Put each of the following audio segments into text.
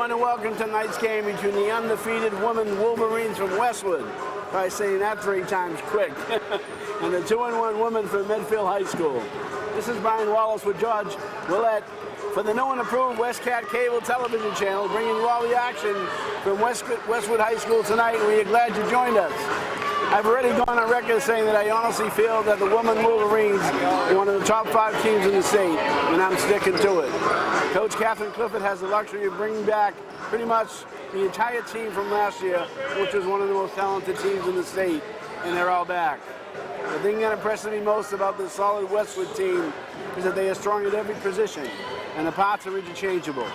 Join and welcome to tonight's game between the undefeated women Wolverines from Westwood, by saying that 3 times quick, and the 2-1 women from Medfield High School. This is Brian Wallace with George Willett for the new and approved Westcat Cable Television Channel, bringing you all the action from Westwood High School tonight. We are glad you joined us. I've already gone on record saying that I honestly feel that the women Wolverines are one of the top 5 teams in the state, and I'm sticking to it. Coach Catherine Clifford has the luxury of bringing back pretty much the entire team from last year, which was one of the most talented teams in the state, and they're all back. The thing that impresses me most about this solid Westwood team is that they are strong at every position, and the parts are interchangeable.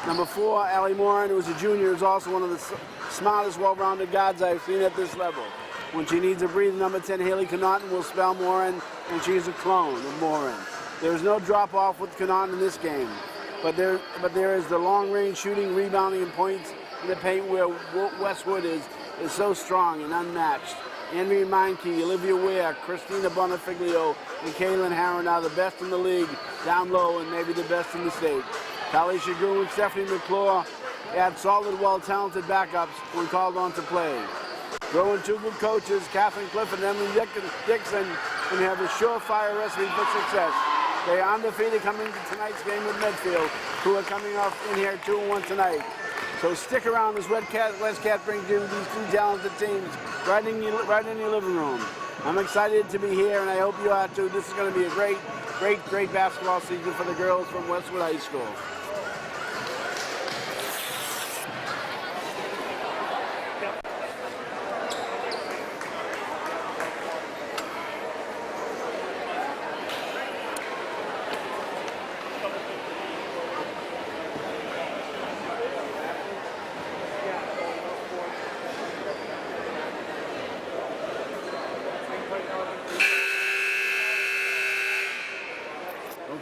Number 4, Allie Moran, who is a junior, is also one of the smartest, well-rounded guards I've seen at this level. When she needs a breather, number 10, Haley Connaughton, will spell Moran, and she's a clone of Moran. There is no drop-off with Connaughton in this game, but there is the long-range shooting, rebounding, and points in the paint where Westwood is so strong and unmatched. Andrea Meinke, Olivia Ware, Christina Bonifiglio, and Kaylin Harron are the best in the league down low and maybe the best in the state. Callie Shagru and Stephanie McClure add solid, well-talented backups when called on to play. Throw in 2 good coaches, Catherine Clifford and Emily Dixon, and have a surefire recipe for success. They are undefeated coming to tonight's game with Medfield, who are coming off in here 2-1 tonight. So stick around as Westcat brings you these 2 talented teams right in your living room. I'm excited to be here, and I hope you are too. This is going to be a great basketball season for the girls from Westwood High School.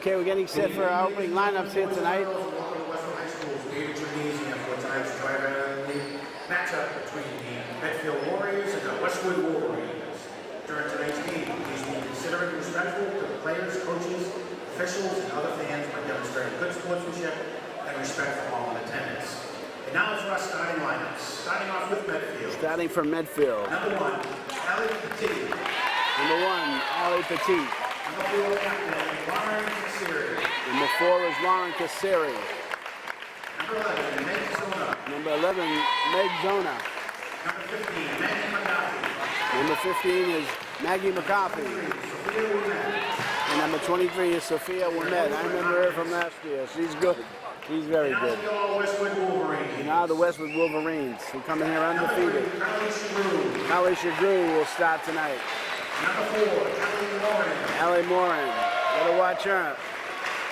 Okay, we're getting set for our opening lineups here tonight. Matchup between the Medfield Warriors and the Westwood Wolverines. During tonight's game, please be considerate and respectful to the players, coaches, officials, and other fans by demonstrating good sportsmanship and respect for all in attendance. And now for our starting lineups. Starting off with Medfield. Starting from Medfield. Number 1, Allie Petit. Number 1, Allie Petit. Number 4, captain, Lauren Casseri. Number 4 is Lauren Casseri. Number 11, Meg Zona. Number 11, Meg Zona. Number 15, Maggie McCarthy. Number 15 is Maggie McCarthy. And number 23 is Sophia Wimet. I remember her from last year. She's good. She's very good. And now the Westwood Wolverines, who come in here undefeated. Callie Shagru will start tonight. Number 4, Allie Moran. Gotta watch her.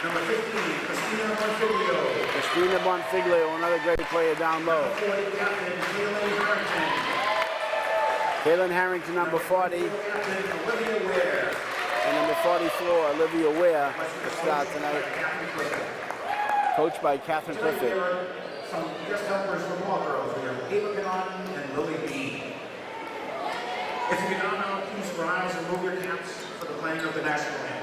Number 15, Christina Bonfiglio. Christina Bonfiglio, another great player down low. Number 40, captain, Kaylin Harrington. Kaylin Harrington, number 40. Captain, Olivia Ware. And number 44, Olivia Ware, will start tonight. Coached by Catherine Clifford. Some guest helpers from all girls. We have Ava Connaughton and Lily B. If you can now, please rise and move your caps for the playing of the national anthem.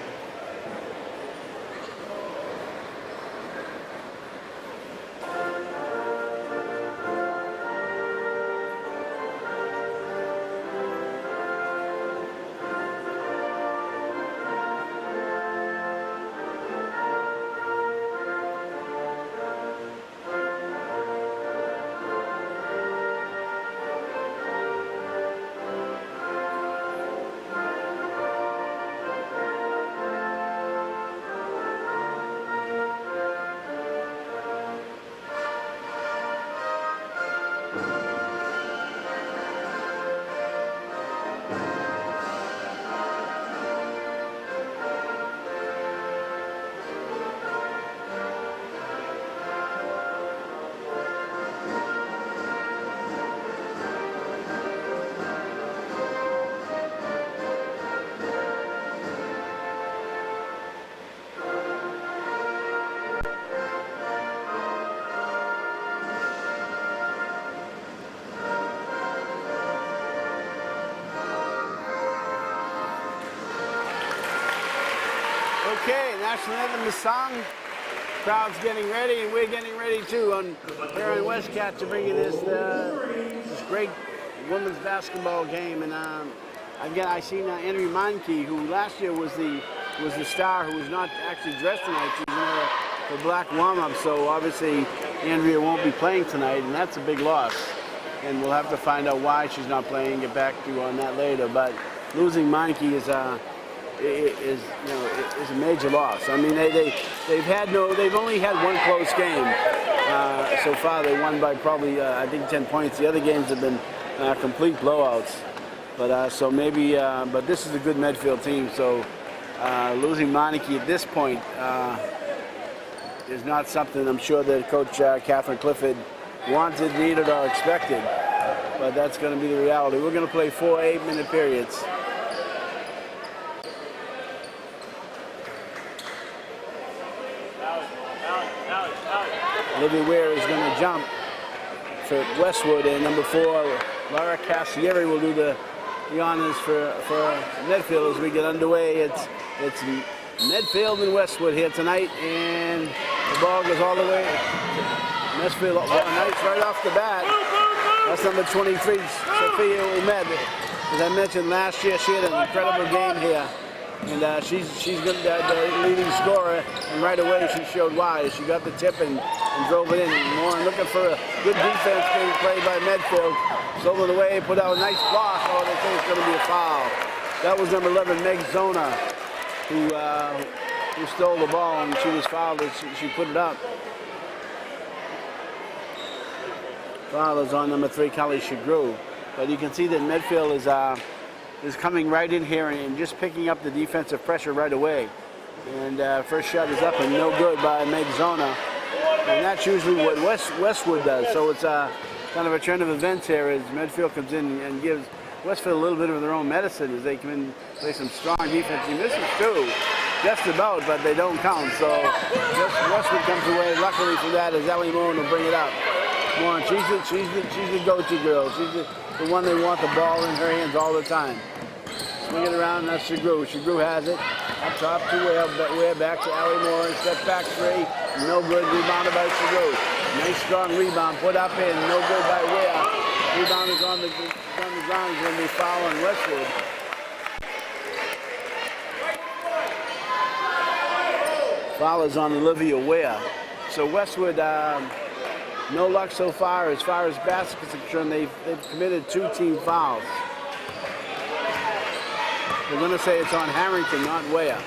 Okay, national anthem is sung. Crowd's getting ready, and we're getting ready too here in Westcat to bring you this great women's basketball game. And again, I seen Andrea Meinke, who last year was the star, who was not actually dressed tonight. She's in the black warm-up, so obviously Andrea won't be playing tonight, and that's a big loss. And we'll have to find out why she's not playing. Get back to you on that later. But losing Meinke is a major loss. I mean, they've only had one close game so far. They won by probably I think 10 points. The other games have been complete blowouts. But so maybe, but this is a good Medfield team. So losing Meinke at this point is not something I'm sure that Coach Catherine Clifford wanted, needed, or expected. But that's going to be the reality. We're going to play 4 8-minute periods. Olivia Ware is going to jump for Westwood, and number 4, Laura Cassieri, will do the honors for Medfield as we get underway. It's Medfield and Westwood here tonight, and the ball goes all the way. Medfield nice right off the bat. That's number 23, Sophia Umed. As I mentioned last year, she had an incredible game here. And she's the leading scorer, and right away she showed why. She got the tip and drove it in. Warren looking for a good defense being played by Medfield. Stole it away, put out a nice block. Oh, they think it's going to be a foul. That was number 11, Meg Zona, who stole the ball, and she was fouled as she put it up. Foul is on number 3, Kelly Shagru. But you can see that Medfield is coming right in here and just picking up the defensive pressure right away. And first shot is up and no good by Meg Zona. And that's usually what Westwood does. So it's kind of a trend of events here as Medfield comes in and gives Westfield a little bit of their own medicine as they come in and play some strong defense. He misses 2, just about, but they don't count. So Westwood comes away, luckily for that, as Ellie Moore will bring it up. Moore, she's the go-to girl. She's the one they want the ball in her hands all the time. Swing it around, that's Shagru. Shagru has it. Up top to Ware, back to Allie Moore. Step back 3, no good. Rebounded by Shagru. Nice strong rebound, put up in, no good by Ware. Rebound is on the ground, is going to be foul on Westwood. Foul is on Olivia Ware. So Westwood, no luck so far as baskets are concerned. They've committed 2 team fouls. We're going to say it's on Harrington, not Ware.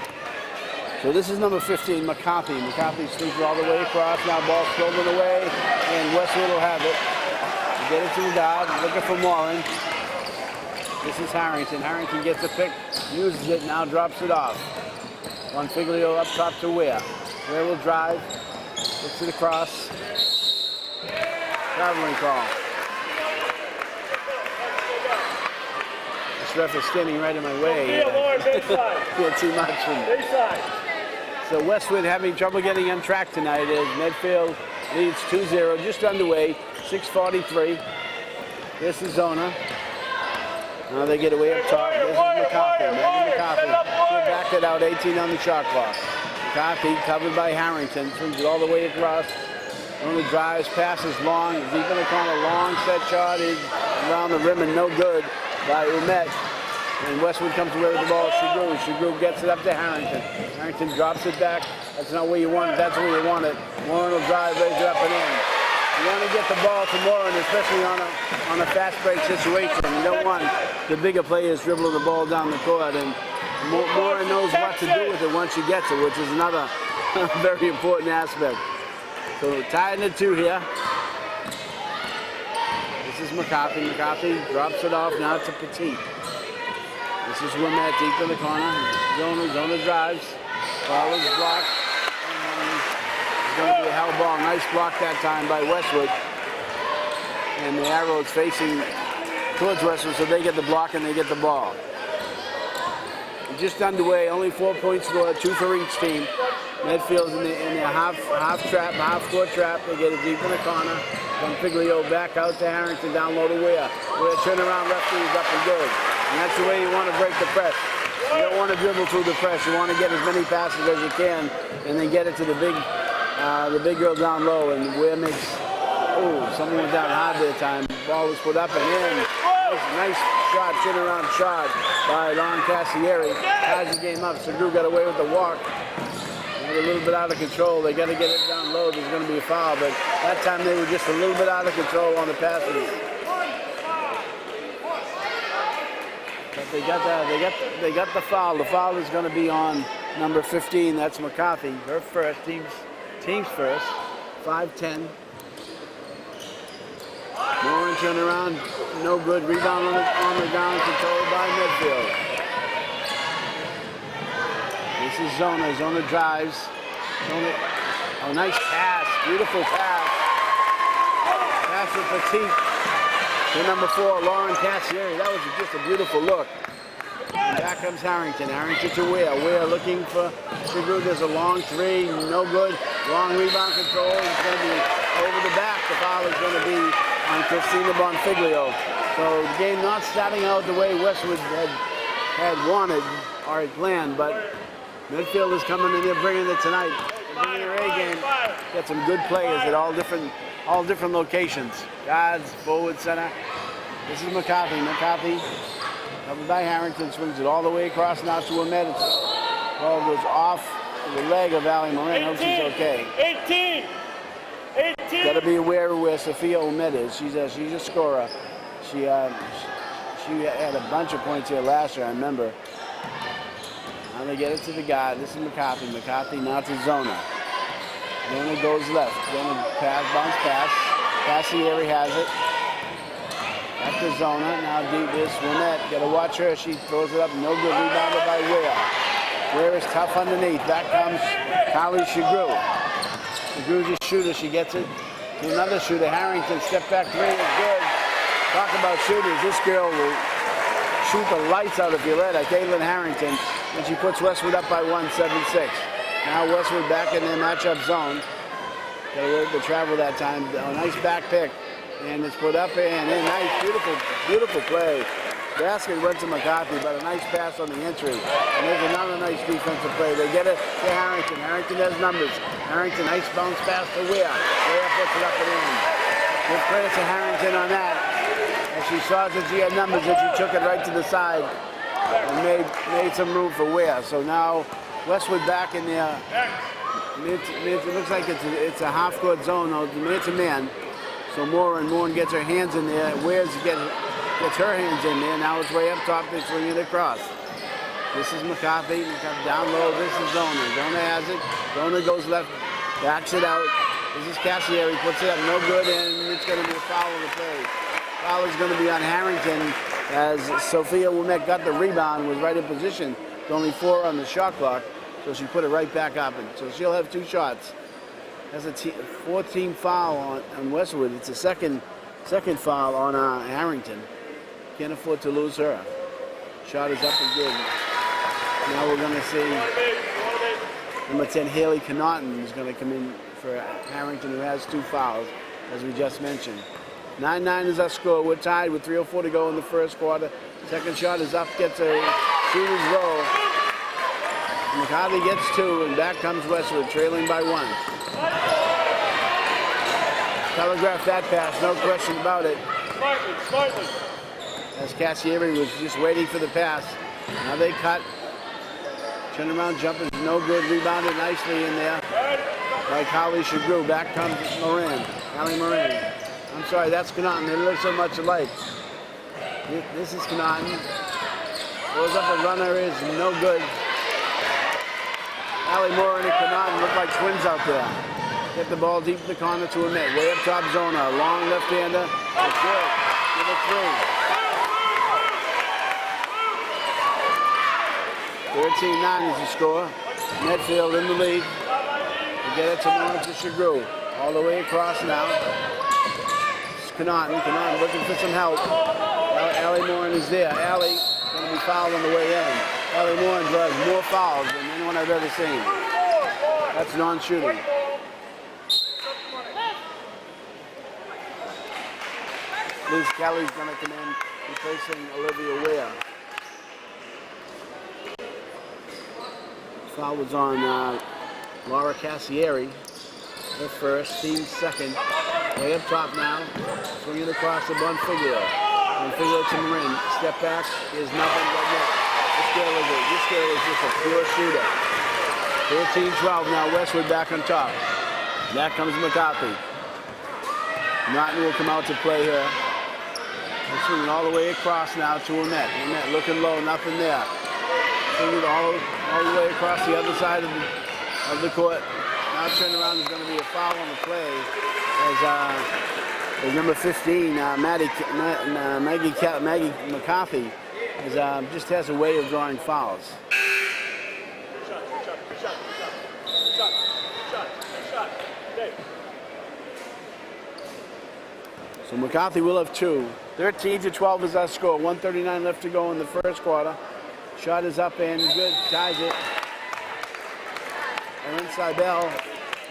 So this is number 15, McCarthy. McCarthy swings all the way across. Now ball stolen away, and Westwood will have it. Get it to the guard, looking for Morin. This is Harrington. Harrington gets a pick, uses it, now drops it off. Bonfiglio up top to Ware. Ware will drive, gets it across. Traveling call. This ref is standing right in my way. Can't see much. So Westwood having trouble getting on track tonight as Medfield leads 2-0, just underway, 6:43. This is Zona. Now they get away up top. This is McCarthy. McCarthy. She'll back it out, 18 on the shot clock. McCarthy covered by Harrington, swings it all the way across. Only drives, passes long, deep in the corner, long set shot is around the rim and no good by Umet. And Westwood comes away with the ball. Shagru gets it up to Harrington. Harrington drops it back. That's not where you want it. That's where you want it. Morin will drive, raise it up and in. You want to get the ball to Morin, especially on a fast break situation. You don't want the bigger players dribbling the ball down the court. And Morin knows what to do with it once she gets it, which is another very important aspect. So tied in at 2 here. This is McCarthy. McCarthy drops it off now to Petit. This is Wimet deep in the corner. Zona drives. Ball is blocked. It's going to be a hell ball. Nice block that time by Westwood. And the arrow is facing towards Westwood, so they get the block and they get the ball. Just underway, only 4 points scored, 2 for each team. Medfield's in the half court trap. They get it deep in the corner. Bonfiglio back out to Harrington, down low to Ware. Ware turn around, lefty is up and good. And that's the way you want to break the press. You don't want to dribble through the press. You want to get as many passes as you can and then get it to the big the big girl down low, and Ware makes, oh, someone went down hard that time. Ball was put up and in. Nice shot, turnaround shot by Lauren Cassieri. Ties the game up. Segru got away with the walk. A little bit out of control. They got to get it down low. There's going to be a foul, but that time they were just a little bit out of control on the passes. But they got the foul. The foul is going to be on number 15. That's McCarthy. Her first, team's first. 5-10. Moran turn around, no good. Rebound on the ground, controlled by Medfield. This is Zona. Zona drives. Zona, oh, nice pass. Beautiful pass. Pass with Petit to number 4, Lauren Cassieri. That was just a beautiful look. And back comes Harrington. Harrington to Ware. Ware looking for Segru. There's a long three. No good. Long rebound control. It's going to be over the back. The foul is going to be on Christina Bonfiglio. So the game not starting out the way Westwood had wanted or had planned, but Medfield is coming in here bringing it tonight. They're bringing their A game. Got some good players at all different locations. Guards, forward, center. This is McCarthy. McCarthy, covered by Harrington, swings it all the way across now to Ahmed. Ball goes off the leg of Allie Moran. Hope she's okay. 18. Got to be aware of where Sophia Ahmed is. She's a scorer. She had a bunch of points here last year, I remember. Now they get it to the guy. This is McCarthy. McCarthy now to Zona. Zona goes left. Zona bounce pass. Cassieri has it. Back to Zona. Now deep is Winnett. Got to watch her. She throws it up. No good. Rebounded by Ware. Ware is tough underneath. Back comes Kylie Segru. Segru's a shooter. She gets it to another shooter. Harrington. Step back three is good. Talk about shooters. This girl will shoot the lights out if you let her. Caitlin Harrington. And she puts Westwood up by 1-7-6. Now Westwood back in their matchup zone. Got to work the travel that time. A nice back pick. And it's put up and in. Nice, beautiful play. Basket went to McCarthy, but a nice pass on the entry. And there's another nice defensive play. They get it to Harrington. Harrington has numbers. Harrington, nice bounce pass to Ware. Ware puts it up and in. Give credit to Harrington on that. And she saw that she had numbers and she took it right to the side and made some room for Ware. So now Westwood back in there. It looks like it's a half-court zone. It's a man. So Moran gets her hands in there. Ware's gets her hands in there. Now it's way up top. They swing it across. This is McCarthy. Down low. This is Zona. Zona has it. Zona goes left. Backs it out. This is Cassieri. Puts it up. No good. And it's going to be a foul on the play. Foul is going to be on Harrington as Sophia Wimet got the rebound. Was right in position. There's only 4 on the shot clock. So she put it right back up. And so she'll have 2 shots. That's a 4-team foul on Westwood. It's a second foul on Harrington. Can't afford to lose her. Shot is up and good. Now we're going to see number 10, Haley Connaughton, is going to come in for Harrington, who has 2 fouls, as we just mentioned. 9-9 is our score. We're tied with 3:04 to go in the first quarter. Second shot is up, gets a shooter's roll. McCarthy gets 2, and back comes Westwood, trailing by 1. Telegraphed that pass, no question about it. Slightly. As Cassieri was just waiting for the pass. Now they cut. Turn around jumper is no good. Rebounded nicely in there by Kylie Segru. Back comes Moran. Allie Moran. I'm sorry, that's Connaughton. They look so much alike. This is Connaughton. Goes up and runner is no good. Allie Moran and Connaughton look like twins out there. Get the ball deep in the corner to a net. Way up top Zona. Long left-hander. That's good. Give it 3. 13-9 is the score. Medfield in the lead. We get it to Moran to Segru. All the way across now. It's Connaughton. Connaughton looking for some help. Allie Moran is there. Allie going to be fouled on the way in. Allie Moran draws more fouls than anyone I've ever seen. That's non-shooting. Liz Kelly's going to come in, replacing Olivia Ware. Foul was on Laura Cassieri. Her first, team second. Way up top now. Swinging across the Bonfiglio. Bonfiglio to Marin. Step back is nothing but net. This girl is just a pure shooter. 13-12 now. Westwood back on top. Back comes McCarthy. Norton will come out to play here. They're swinging all the way across now to Annette. Annette looking low, nothing there. Swinging all the way across the other side of the court. Now turn around, there's going to be a foul on the play as number 15, Maggie McCarthy, just has a way of drawing fouls. So McCarthy will have 2. 13-12 is our score. 1:39 left to go in the first quarter. Shot is up and good. Ties it. Erin Seibel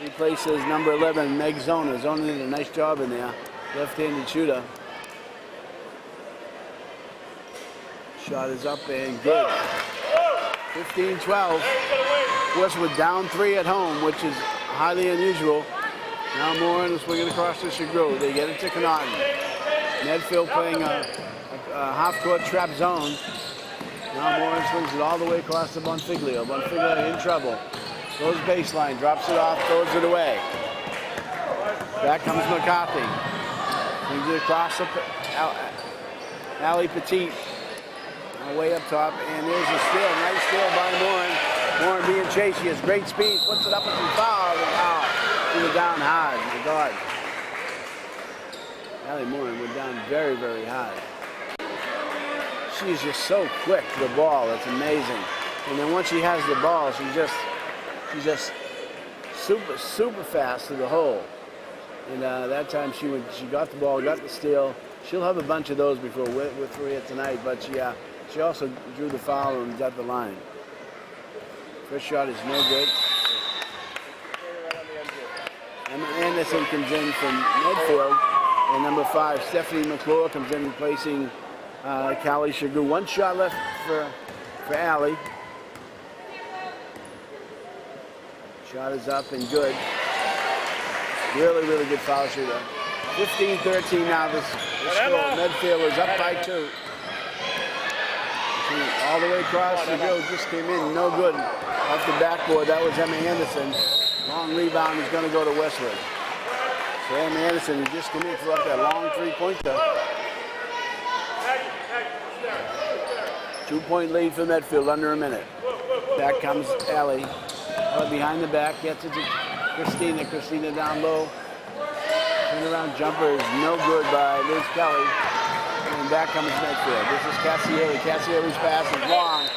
replaces number 11, Meg Zona. Zona did a nice job in there. Left-handed shooter. Shot is up and good. 15-12. Westwood down 3 at home, which is highly unusual. Now Morin is swinging across the Chagru. They get it to Connaughton. Medfield playing a half-court trap zone. Now Morin swings it all the way across to Bonfiglio. Bonfiglio in trouble. Goes baseline, drops it off, throws it away. Back comes McCarthy. Swings it across the Ali Petit. Way up top, and there's a steal. Nice steal by Morin. Morin being chased. He has great speed. Puts it up with some foul. He was down hard. My God. Ali Morin went down very, very high. She's just so quick to the ball. It's amazing. And then once she has the ball, she's just super fast to the hole. And that time she got the ball, got the steal. She'll have a bunch of those before we're through here tonight. But she also drew the foul and got the line. First shot is no good. Emma Anderson comes in from Medfield. And number 5, Stephanie McClure comes in replacing Callie Chagru. 1 shot left for Allie. Shot is up and good. Really, really good foul shooter. 15-13 now. This score. Medfield is up by 2. All the way across the field, just came in, no good. Off the backboard, that was Emma Anderson. Long rebound is going to go to Westwood. So Emma Anderson, who just came in, threw up that long 3-pointer. 2-point lead for Medfield, under a minute. Back comes Allie. Behind the back, gets it to Christina. Christina down low. Turnaround jumper is no good by Liz Kelly. And back comes Medfield. This is Cassieri. Cassieri's pass is long.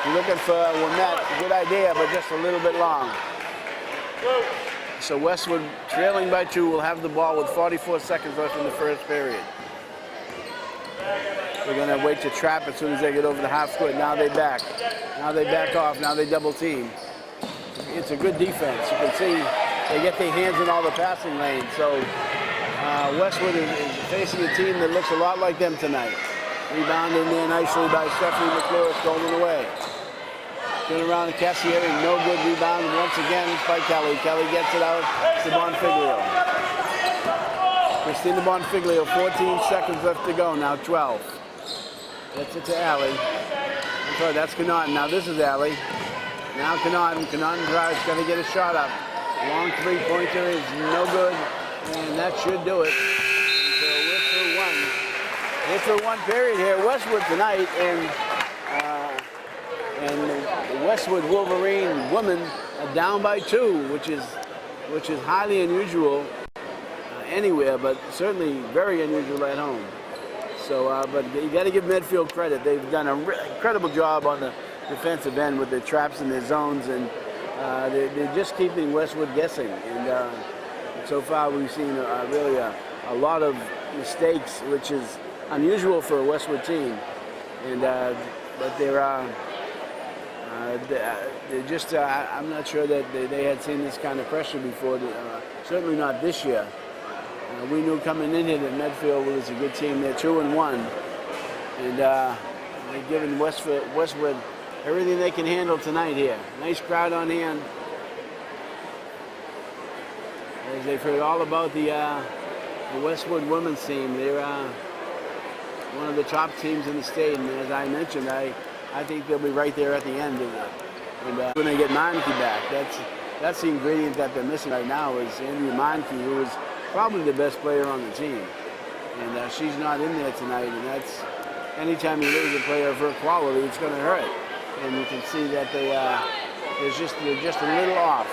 You're looking for Wimette. Good idea, but just a little bit long. So Westwood, trailing by 2, will have the ball with 44 seconds left in the first period. They're going to wait to trap as soon as they get over the half court. Now they back. Now they back off. Now they double team. It's a good defense. You can see they get their hands in all the passing lanes. So Westwood is facing a team that looks a lot like them tonight. Rebounded in there nicely by Stephanie McClure, stolen away. Turn around to Cassieri, no good rebound. Once again by Kelly. Kelly gets it out to Bonfiglio. Christina Bonfiglio, 14 seconds left to go, now 12. Gets it to Allie. I'm sorry, that's Connaughton. Now this is Allie. Now Connaughton drives, got to get a shot up. Long 3-pointer is no good, and that should do it. So we're through one period here. Westwood tonight, and the Westwood Wolverine women are down by 2, which is highly unusual anywhere, but certainly very unusual at home. So, but you got to give Medfield credit. They've done an incredible job on the defensive end with their traps and their zones, and they're just keeping Westwood guessing. And so far we've seen really a lot of mistakes, which is unusual for a Westwood team. And but they're just I'm not sure that they had seen this kind of pressure before. Certainly not this year. We knew coming in here that Medfield was a good team. They're 2-1, and they've given Westwood everything they can handle tonight here. Nice crowd on hand. as they've heard all about the Westwood women's team. They're one of the top teams in the state, and as I mentioned, I think they'll be right there at the end of it. And when they get Meineke back, that's the ingredient that they're missing right now is Andrea Meineke, who is probably the best player on the team. And she's not in there tonight, and that's anytime you lose a player of her quality, it's going to hurt. And you can see that they're just a little off,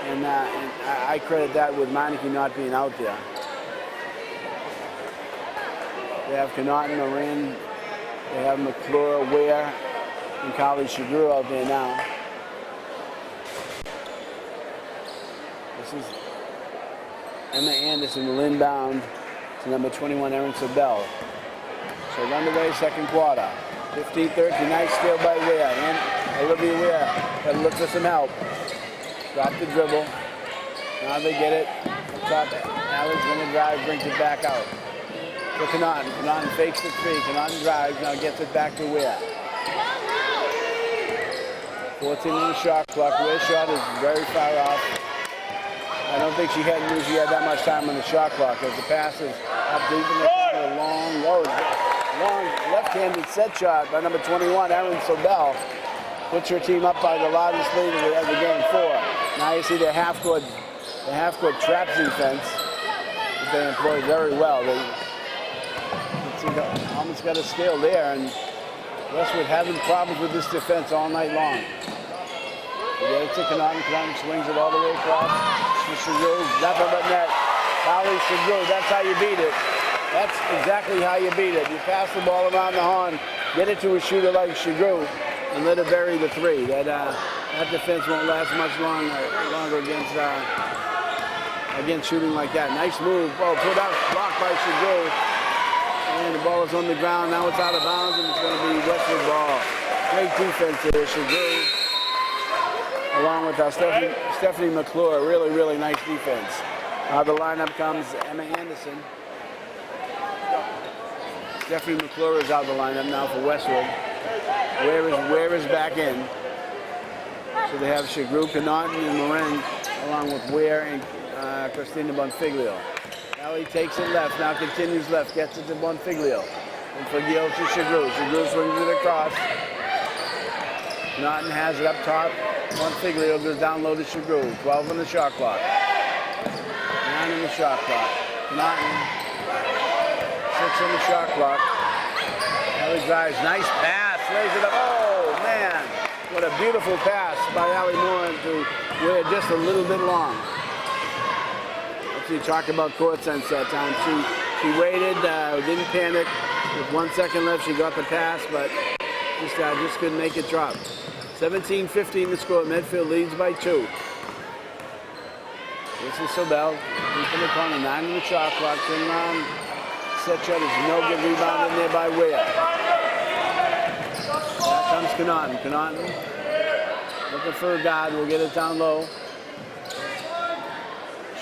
and I credit that with Meineke not being out there. They have Connaughton, Moran, they have McClure, Ware, and Carly Shagru out there now. This is Emma Anderson will inbound to number 21, Erin Sobel. So underway, second quarter. 15-13, nice steal by Ware. And Olivia Ware got to look for some help. Drop the dribble. Now they get it. Up top, Allie's going to drive, brings it back out. To Connaughton. Connaughton fakes the three. Connaughton drives, now gets it back to Ware. 14 on the shot clock. Ware's shot is very far off. I don't think she had that much time on the shot clock as the pass is up deep in the corner. Long left-handed set shot by number 21, Erin Sobel. Puts her team up by the largest lead of the game, 4. Now you see the half-court trap defense that they employ very well. They almost got a steal there, and Westwood having problems with this defense all night long. They get it to Connaughton. Connaughton swings it all the way across. Shagru, nothing but net. Carly Shagru, that's how you beat it. That's exactly how you beat it. You pass the ball around the horn, get it to a shooter like Shagru, and let her bury the three. That defense won't last much longer against shooting like that. Nice move. Ball put out, blocked by Shagru. And the ball is on the ground. Now it's out of bounds, and it's going to be Westwood ball. Great defense there, Shagru. Along with Stephanie McClure. Really, really nice defense. The lineup comes Emma Anderson. Stephanie McClure is out of the lineup now for Westwood. Ware is back in. So they have Shagru, Connaughton, and Moran, along with Ware and Christina Bonfiglio. Allie takes it left, now continues left, gets it to Bonfiglio. And Figlio to Shagru. Shagru swings it across. Connaughton has it up top. Bonfiglio goes down low to Shagru. 12 on the shot clock. 9 on the shot clock. Connaughton. 6 on the shot clock. Allie drives, nice pass, lays it up. Oh man, what a beautiful pass by Allie Moran to Ware, just a little bit long. Let's see, talk about court sense that time. She waited, didn't panic. With 1 second left, she got the pass, but just couldn't make it drop. 17-15 the score. Medfield leads by 2. This is Sobel. Deep in the corner, 9 on the shot clock. Turn around. Set shot is no good. Rebound in there by Ware. Here comes Connaughton. Connaughton looking for a guard. We'll get it down low.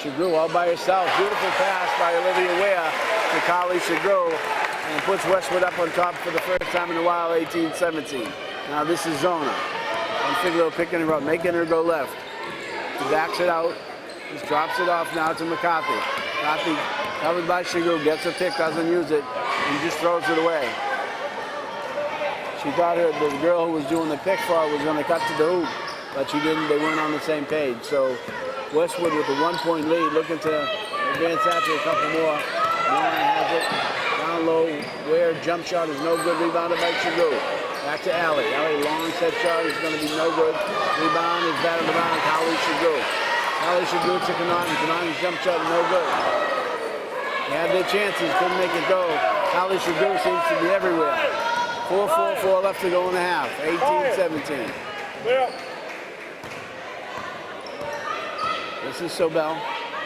Shagru all by herself. Beautiful pass by Olivia Ware to Carly Shagru, and puts Westwood up on top for the first time in a while, 18-17. Now this is Zona. And Figlio picking her up, making her go left. She backs it out. Just drops it off now to McCarthy. McCarthy covered by Shagru, gets a pick, doesn't use it, and just throws it away. She thought the girl who was doing the pick for her was going to cut to the hoop, but she didn't. They weren't on the same page. So Westwood with a 1-point lead, looking to advance after a couple more. Moran has it down low. Ware jump shot is no good. Rebounded by Shagru. Back to Allie. Allie long set shot is going to be no good. Rebound is batted around Carly Shagru. Carly Shagru to Connaughton. Connaughton's jump shot no good. They had their chances, couldn't make it go. Carly Shagru seems to be everywhere. 4:44 left to go in the half. 18-17. This is Sobel,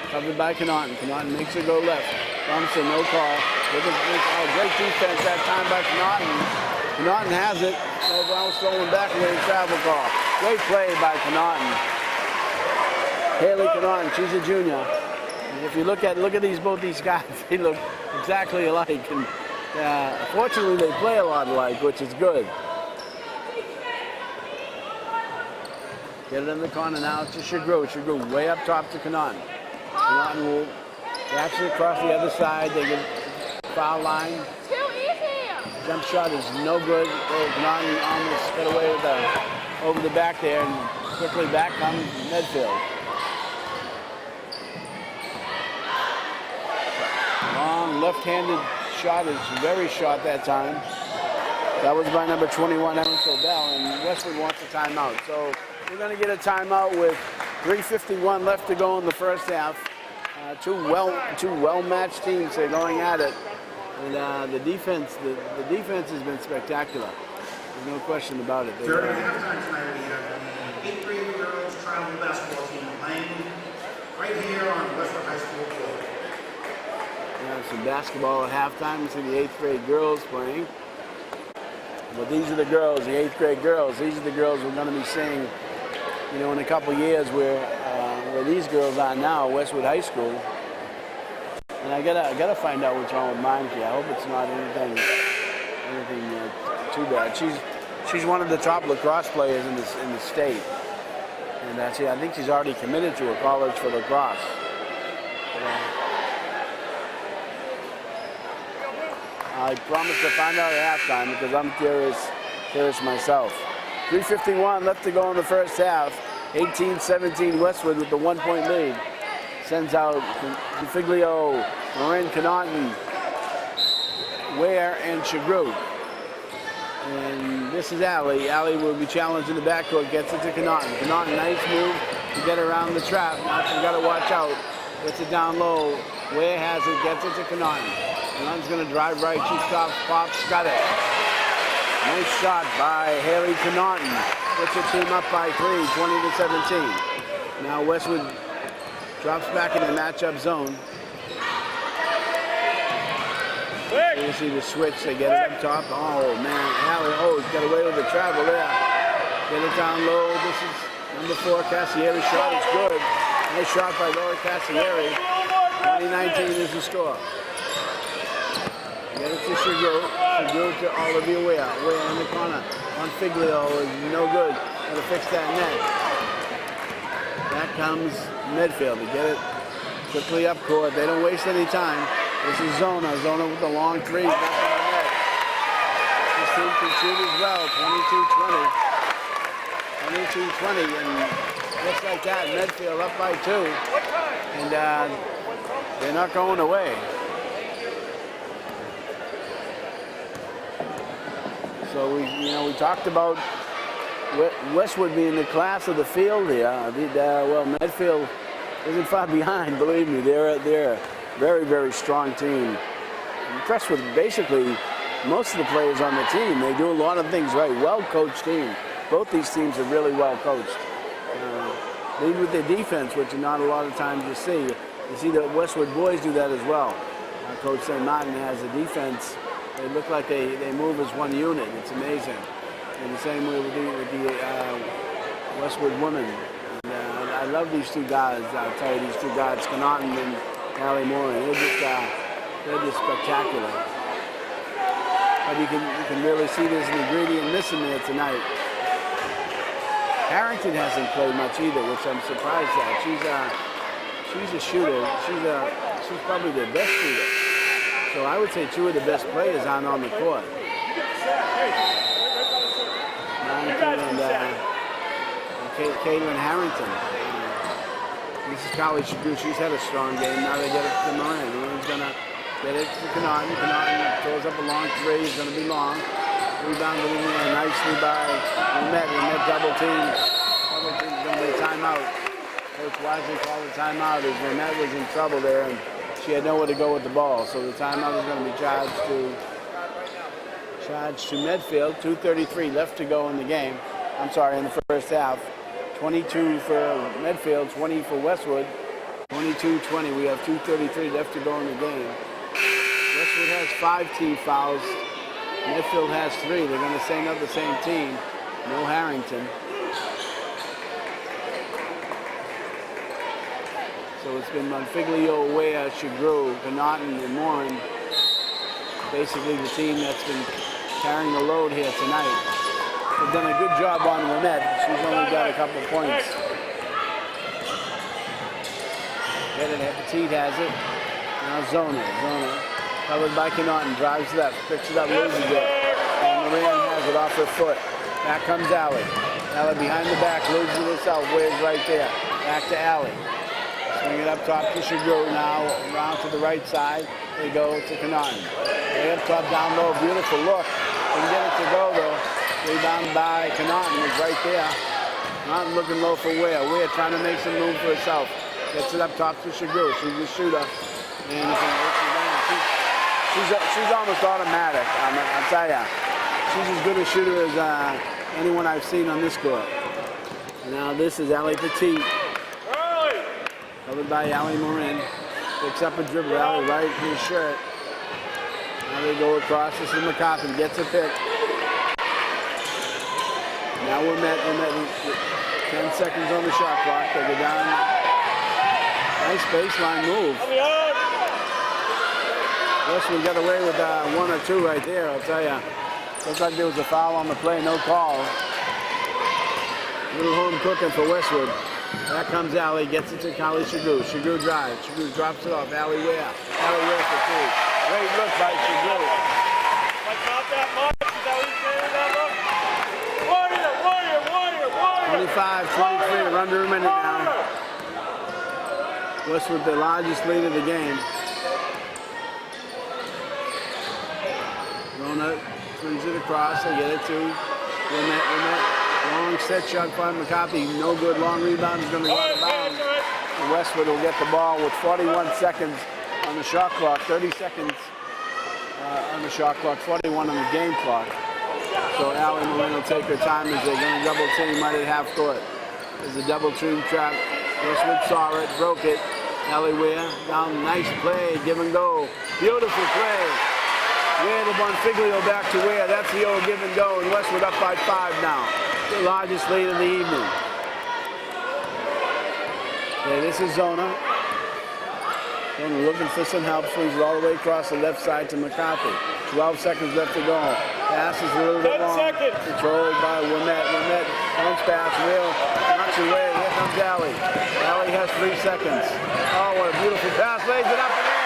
covered by Connaughton. Connaughton makes her go left. Bumps her, no call. Great defense that time by Connaughton. Connaughton has it. Now stolen back away, travel call. Great play by Connaughton. Haley Connaughton, she's a junior. And if you look at both these guys, they look exactly alike. And fortunately, they play a lot alike, which is good. Get it in the corner now to Shagru. Shagru way up top to Connaughton. Connaughton will actually across the other side. They get foul line. Jump shot is no good. Connaughton almost got away with over the back there, and quickly back comes Medfield. Long left-handed shot is very short that time. That was by number 21, Evan Bell, and Westwood wants a timeout. So we're going to get a timeout with 3:51 left to go in the first half. Two well-matched teams are going at it, and the defense has been spectacular. There's no question about it. During halftime tonight, we have the 8th grade girls travel basketball team playing right here on Westwood High School court. We have some basketball at halftime. You see the 8th grade girls playing. But these are the girls, the 8th grade girls. These are the girls we're going to be seeing, you know, in a couple years where these girls are now, Westwood High School. And I gotta find out what's wrong with Monkey. I hope it's not anything too bad. She's one of the top lacrosse players in the state, and I think she's already committed to a college for lacrosse. I promise to find out at halftime because I'm curious myself. 3:51 left to go in the first half. 18-17 Westwood with the 1-point lead. Sends out DeFiglio, Marin, Connaughton, Ware, and Shagru. And this is Allie. Allie will be challenged in the backcourt, gets it to Connaughton. Connaughton, nice move to get around the trap. Now she's got to watch out. Gets it down low. Ware has it, gets it to Connaughton. Connaughton's going to drive right. She pops, got it. Nice shot by Haley Connaughton. Puts her team up by 3, 20-17. Now Westwood drops back in the matchup zone. You see the switch, they get it up top. Oh man, Allie, got away with the travel there. Get it down low. This is number 4, Cassieri. Shot is good. Nice shot by Laura Cassieri. 2019 is the score. Get it to Shagru. Shagru to Olivia Ware. Ware in the corner. On Figlio is no good. Got to fix that net. Back comes Medfield to get it quickly up court. They don't waste any time. This is Zona. Zona with the long 3. Back on the net. This team can shoot as well. 22-20. 22-20. And just like that, Medfield up by 2. And they're not going away. So we talked about Westwood being the class of the field here. Well, Medfield isn't far behind. Believe me, they're a very, very strong team. I'm impressed with basically most of the players on the team. They do a lot of things right. Well-coached team. Both these teams are really well coached. Lead with their defense, which not a lot of times you see. You see the Westwood boys do that as well. Coach St. Martin has a defense. They look like they move as one unit. It's amazing. And the same way with the Westwood women. And, I love these two guys. I'll tell you, these two guys, Connaughton and Allie Moran. They're just spectacular. But you can really see there's an ingredient missing there tonight. Harrington hasn't played much either, which I'm surprised at. She's a shooter. She's probably the best shooter. So I would say 2 of the best players aren't on the court. Caitlin Harrington. This is Kylie Shagru. She's had a strong game. Now they get it to Moran. Moran's going to get it to Connaughton. Connaughton throws up a long 3. It's going to be long. Rebounded in there nicely by Met. Met double team. Double team's going to be a timeout. Coach Wisely called the timeout as Met was in trouble there, and she had nowhere to go with the ball. So the timeout is going to be charged to Medfield. 2:33 left to go in the game. I'm sorry, in the first half. 22 for Medfield, 20 for Westwood. 22-20. We have 2:33 left to go in the game. Westwood has 5 team fouls. Medfield has 3. They're going to sing up the same team. No Harrington. So it's been Monfiglio, Ware, Shagru, Connaughton, and Moran. Basically the team that's been carrying the load here tonight. They've done a good job on Lynette. She's only got a couple points. Get it, Petit has it. Now Zona. Covered by Connaughton, drives left, picks it up, loses it. And Moran has it off her foot. Back comes Allie. Allie behind the back, loses it herself. Wade's right there. Back to Allie. Swing it up top to Shagru now. Around to the right side. They go to Connaughton. Way up top, down low. Beautiful look. Didn't get it to go though. Rebound by Connaughton is right there. Connaughton looking low for Ware. Ware trying to make some room for herself. Gets it up top to Shagru. She's the shooter. And she's almost automatic. I'll tell you. She's as good a shooter as anyone I've seen on this court. Now this is Allie Petit. Covered by Allie Morin. Picks up a dribble. Allie right in his shirt. Now they go across. This is McCoffin. Gets a pick. Now we're met 10 seconds on the shot clock. They go down. Nice baseline move. Westwood got away with 1 or 2 right there, I'll tell you. Looks like there was a foul on the play, no call. Little home cooking for Westwood. Back comes Allie, gets it to Kali Shagru. Shagru drives. Shagru drops it off. Allie Ware. Allie Ware for 2. Great look by Shagru. Like not that much. Is that what you're saying, that look? Warrior. 25-23, under a minute now. Westwood the largest lead of the game. Rona swings it across. They get it to Lynette. Long set shot by McCarthy. No good. Long rebound is going to go out of bounds. And Westwood will get the ball with 41 seconds on the shot clock. 30 seconds on the shot clock. 41 on the game clock. So Allie Moran will take her time as they're going to double team right at half court. There's a double team trap. Westwood saw it, broke it. Allie Ware down, nice play, give and go. Beautiful play. Ware to Bonfiglio, back to Ware. That's the old give and go, and Westwood up by 5 now. The largest lead of the evening. Okay, this is Zona. Zona looking for some help, swings it all the way across the left side to McCarthy. 12 seconds left to go. Pass is a little bit long. Controlled by Wimette. Bounce pass, Will knocks away. Here comes Allie. Allie has 3 seconds. Oh, what a beautiful pass. Lays it up and in.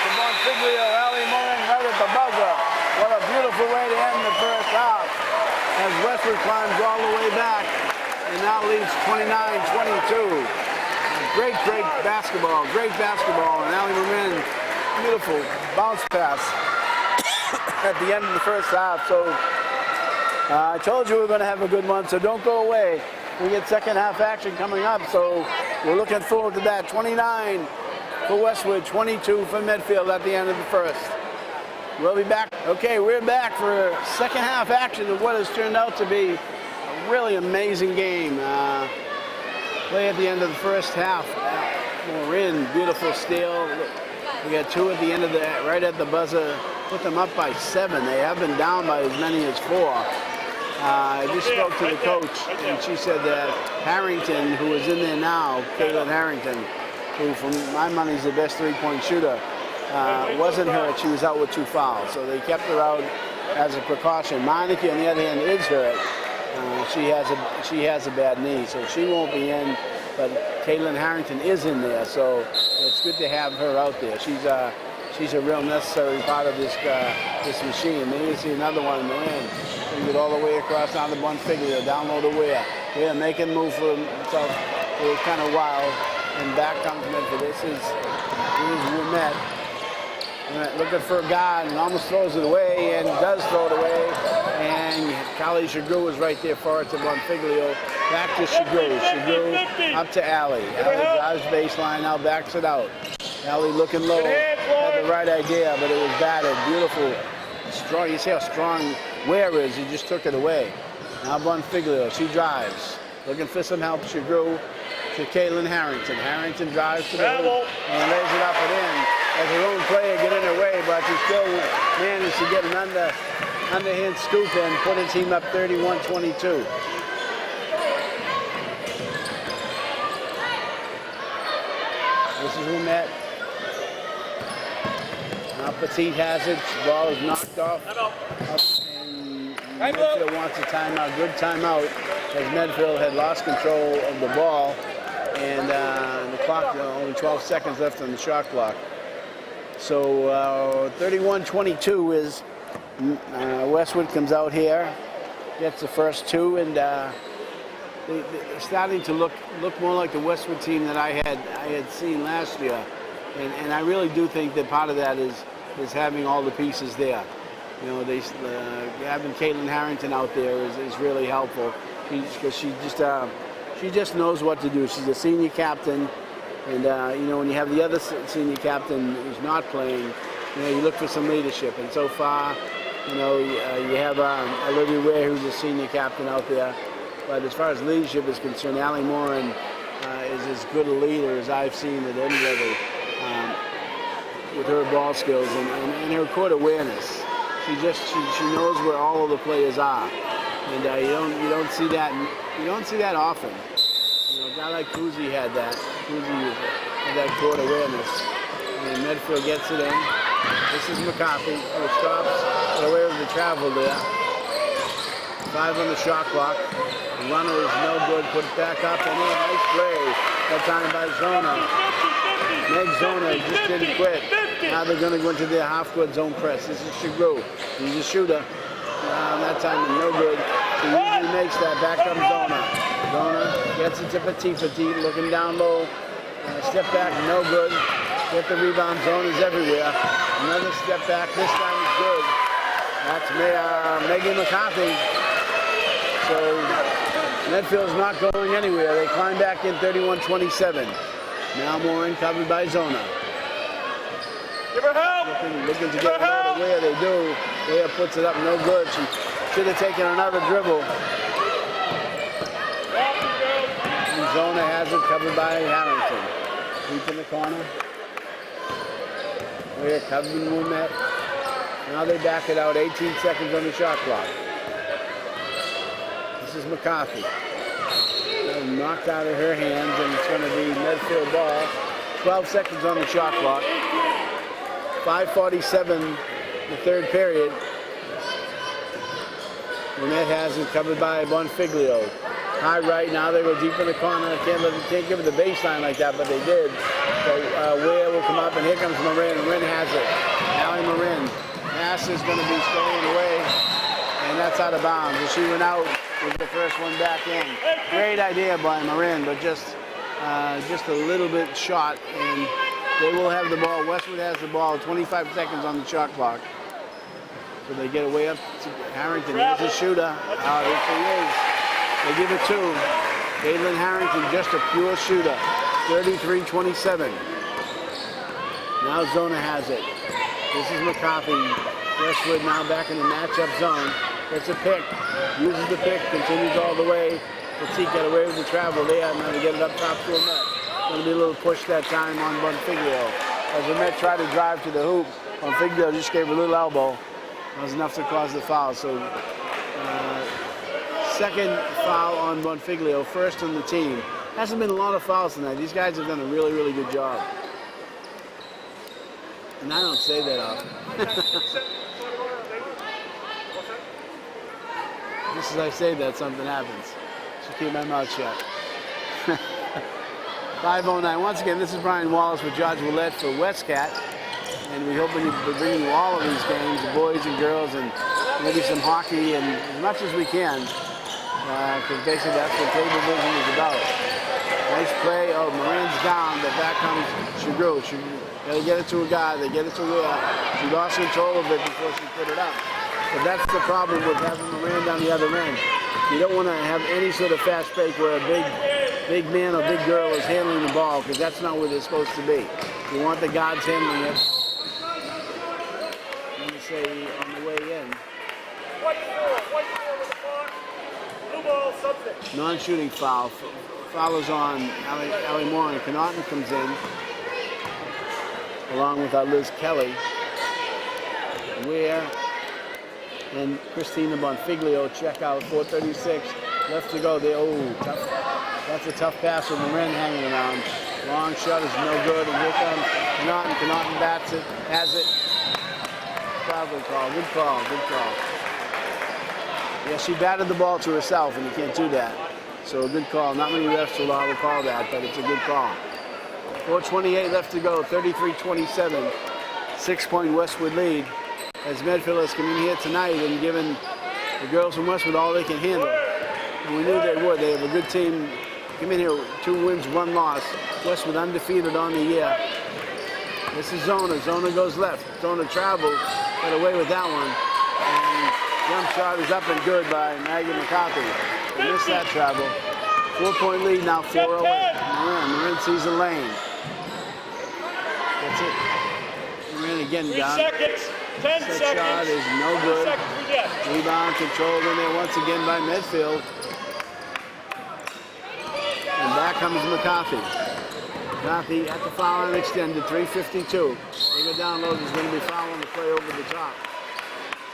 To Bonfiglio. Allie Moran right at the buzzer. What a beautiful way to end the first half. As Westwood climbs all the way back and now leads 29-22. Great basketball. And Allie Moran, beautiful bounce pass at the end of the first half. So I told you we were going to have a good one, so don't go away. We get second half action coming up, so we're looking forward to that. 29 for Westwood, 22 for Medfield at the end of the first. We'll be back. Okay, we're back for second half action of what has turned out to be a really amazing game. Play at the end of the first half. Morin, beautiful steal. We got 2 at the end of the, right at the buzzer. Put them up by 7. They have been down by as many as 4. I just spoke to the coach, and she said that Harrington, who is in there now, Caitlin Harrington, who for my money is the best 3-point shooter, wasn't hurt. She was out with 2 fouls, so they kept her out as a precaution. Meineke, on the other hand, is hurt. She has a bad knee, so she won't be in. But Caitlin Harrington is in there, so it's good to have her out there. She's a real necessary part of this machine. Maybe you see another one in the end. Brings it all the way across down to Bonfiglio, down low to Ware. Ware making move for himself. It was kind of wild. And back comes Medfield. This is Wimette. Looking for a guy and almost throws it away and does throw it away. And Kali Shagru is right there for it to Bonfiglio. Back to Shagru. Shagru up to Allie. Allie drives baseline, now backs it out. Allie looking low. Had the right idea, but it was batted. Beautiful. Strong. You see how strong Ware is. He just took it away. Now Bonfiglio. She drives. Looking for some help. Shagru to Caitlin Harrington. Harrington drives to the hoop and lays it up and in. As her own player get in her way, but she still managed to get an underhand scoop and put his team up 31-22. This is Wimette. Now Petit has it. The ball is knocked off. And Medfield wants a timeout. Good timeout. as Medfield had lost control of the ball, and the clock, only 12 seconds left on the shot clock. So 31-22 is Westwood comes out here, gets the first two, and they're starting to look more like the Westwood team that I had seen last year, and I really do think that part of that is having all the pieces there. You know, having Caitlin Harrington out there is really helpful because she just knows what to do. She's a senior captain, and you know, when you have the other senior captain who's not playing, you know, you look for some leadership. And so far, you know, you have Olivia Ware, who's a senior captain out there. But as far as leadership is concerned, Allie Moran is as good a leader as I've seen at any level with her ball skills and her court awareness. She knows where all of the players are, and you don't see that often. You know, a guy like Kuzi had that. Kuzi had that court awareness, and Medfield gets it in. This is McCarthy, who stops, got away with the travel there. 5 on the shot clock. The runner is no good. Put it back up and in. Nice play. That time by Zona. Meg Zona just didn't quit. Now they're going to go into their half-court zone press. This is Shagru. He's a shooter. That time no good. He usually makes that. Back up Zona. Zona gets it to Petit, looking down low. Step back, no good. Get the rebound. Zone is everywhere. Another step back. This time is good. That's Megan McCarthy. So Medfield's not going anywhere. They climb back in 31-27. Now Moran covered by Zona. Give her help! Looking to get another Ware. They do. Ware puts it up, no good. She should have taken another dribble. And Zona has it covered by Harrington. Deep in the corner. Ware covered in Wilmette. Now they back it out. 18 seconds on the shot clock. This is McCarthy. Knocked out of her hands, and it's going to be Medfield ball. 12 seconds on the shot clock. 5:47 the third period. Wilmette has it covered by Bonfiglio. High right, now they go deep in the corner. Can't give it the baseline like that, but they did. So Ware will come up, and here comes Marin. Marin has it. Allie Marin. Pass is going to be stolen away, and that's out of bounds. And she went out with the first one back in. Great idea by Marin, but just a little bit short, and they will have the ball. Westwood has the ball. 25 seconds on the shot clock. So they get away up to Harrington. Here's a shooter. Here she is. They give it to Caitlin Harrington, just a pure shooter. 33-27. Now Zona has it. This is McCarthy. Westwood now back in the matchup zone. Gets a pick. Uses the pick. Continues all the way. Petit got away with the travel there. Now they get it up top to Wilmette. Going to be a little push that time on Bonfiglio. As Wilmette tried to drive to the hoop, Bonfiglio just gave a little elbow. That was enough to cause the foul. So second foul on Bonfiglio, first on the team. Hasn't been a lot of fouls tonight. These guys have done a really, really good job. And I don't say that often. Just as I say that, something happens. So keep my mouth shut. 5:09. Once again, this is Brian Wallace with George Willett for Westcat. And we hope we're bringing you all of these games, the boys and girls, and maybe some hockey, and as much as we can. Because basically that's what cable vision is about. Nice play. Oh, Moran's down, but back comes Shagru. They get it to a guy. They get it to Ware. She lost control of it before she put it up. But that's the problem with having Moran down the other end. You don't want to have any sort of fast break where a big man or big girl is handling the ball, because that's not where they're supposed to be. You want the guards handling it. Let me say on the way in. White four with the bar. Blue ball, something. Non-shooting foul. Foul is on Allie Moran. Connaughton comes in, along with Liz Kelly. Ware and Christina Bonfiglio check out. 4:36 left to go. Tough. That's a tough pass with Marin hanging around. Long shot is no good, and here comes Connaughton. Connaughton bats it, has it. Travel call. Good call. Yeah, she batted the ball to herself, and you can't do that. So a good call. Not many refs will call that, but it's a good call. 4:28 left to go. 33-27. 6-point Westwood lead. As Medfield has come in here tonight and given the girls from Westwood all they can handle. And we knew they would. They have a good team. Come in here, 2 wins, 1 loss. Westwood undefeated on the year. This is Zona. Zona goes left. Zona travels. Got away with that one. And jump shot is up and good by Maggie McCarthy. They missed that travel. 4-point lead now, 4-0. Marin sees a lane. That's it. Marin again 3 down. seconds. 10 Set seconds. shot is no 3 good. seconds we get. Rebound controlled in there once again by Medfield. And back comes McCarthy. McCarthy at the foul line extended, 3:52. They go down low, there's going to be foul on the play over the top.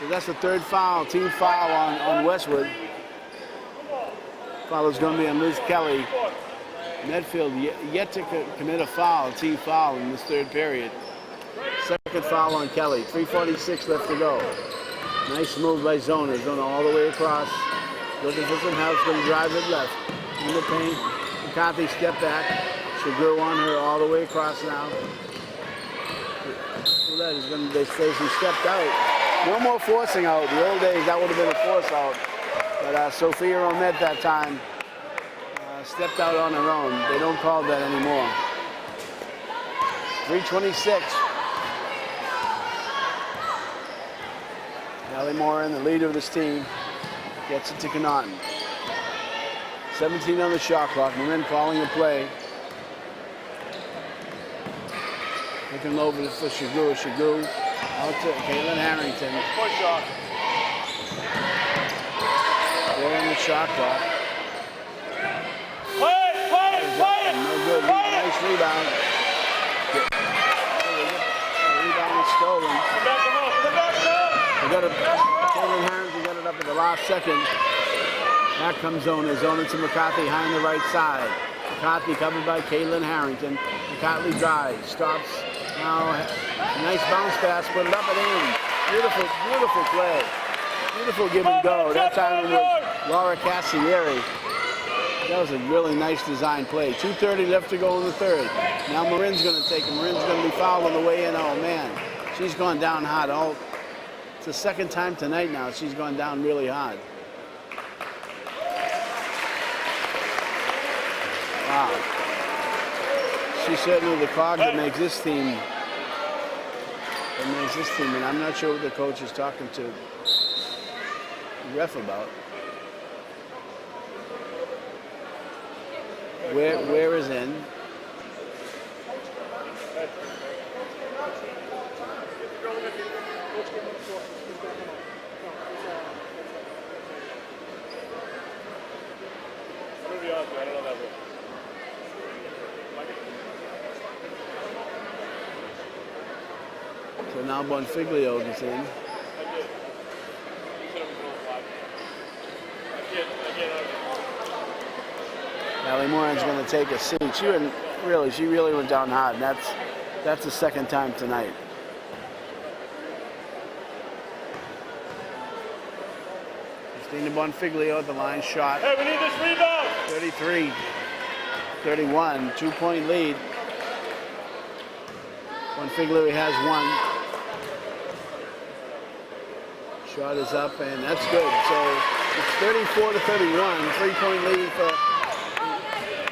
So that's the 3rd foul, team foul on Westwood. Foul is going to be on Liz Kelly. Medfield yet to commit a foul, team foul in this 3rd period. 2nd foul on Kelly, 3:46 left to go. Nice move by Zona. Zona all the way across. Looking for some help, going to drive it left. In the paint, McCarthy step back. Shagru on her all the way across now. So that is going to, they say she stepped out. No more forcing out. The old days, that would have been a force out. But Sophia Omet that time stepped out on her own. They don't call that anymore. 3:26. Allie Moran, the leader of this team, gets it to Connaughton. 17 on the shot clock. Marin calling a play. Looking over for Shagoo. Shagoo out to Caitlin Harrington. Push off. They're in the shot clock. Play it. No good. Nice rebound. The rebound is stolen. Back them up. Caitlin Harrington got it up at the last second. Back comes Zona. Zona to McCarthy high on the right side. McCarthy covered by Caitlin Harrington. McCarthy drives. Stops. Now, nice bounce pass. Put it up and in. Beautiful, beautiful play. Beautiful give and go. That time it was Laura Cassieri. That was a really nice design play. 2:30 left to go in the 3rd. Now Marin's going to take it. Marin's going to be fouled on the way in. Oh, man. She's gone down hard. It's the 2nd time tonight now. She's gone down really hard. Wow. She's certainly the cog that makes this team. And I'm not sure what the coach is talking to the ref about. Where is in? So now Bonfiglio is in. Allie Moran's going to take a seat. She really went down hard. And that's the 2nd time tonight. Christina Bonfiglio at the line, shot. Hey, we need this rebound. 33-31, 2-point lead. Bonfiglio has 1. Shot is up, and that's good. So it's 34-31, 3-point lead for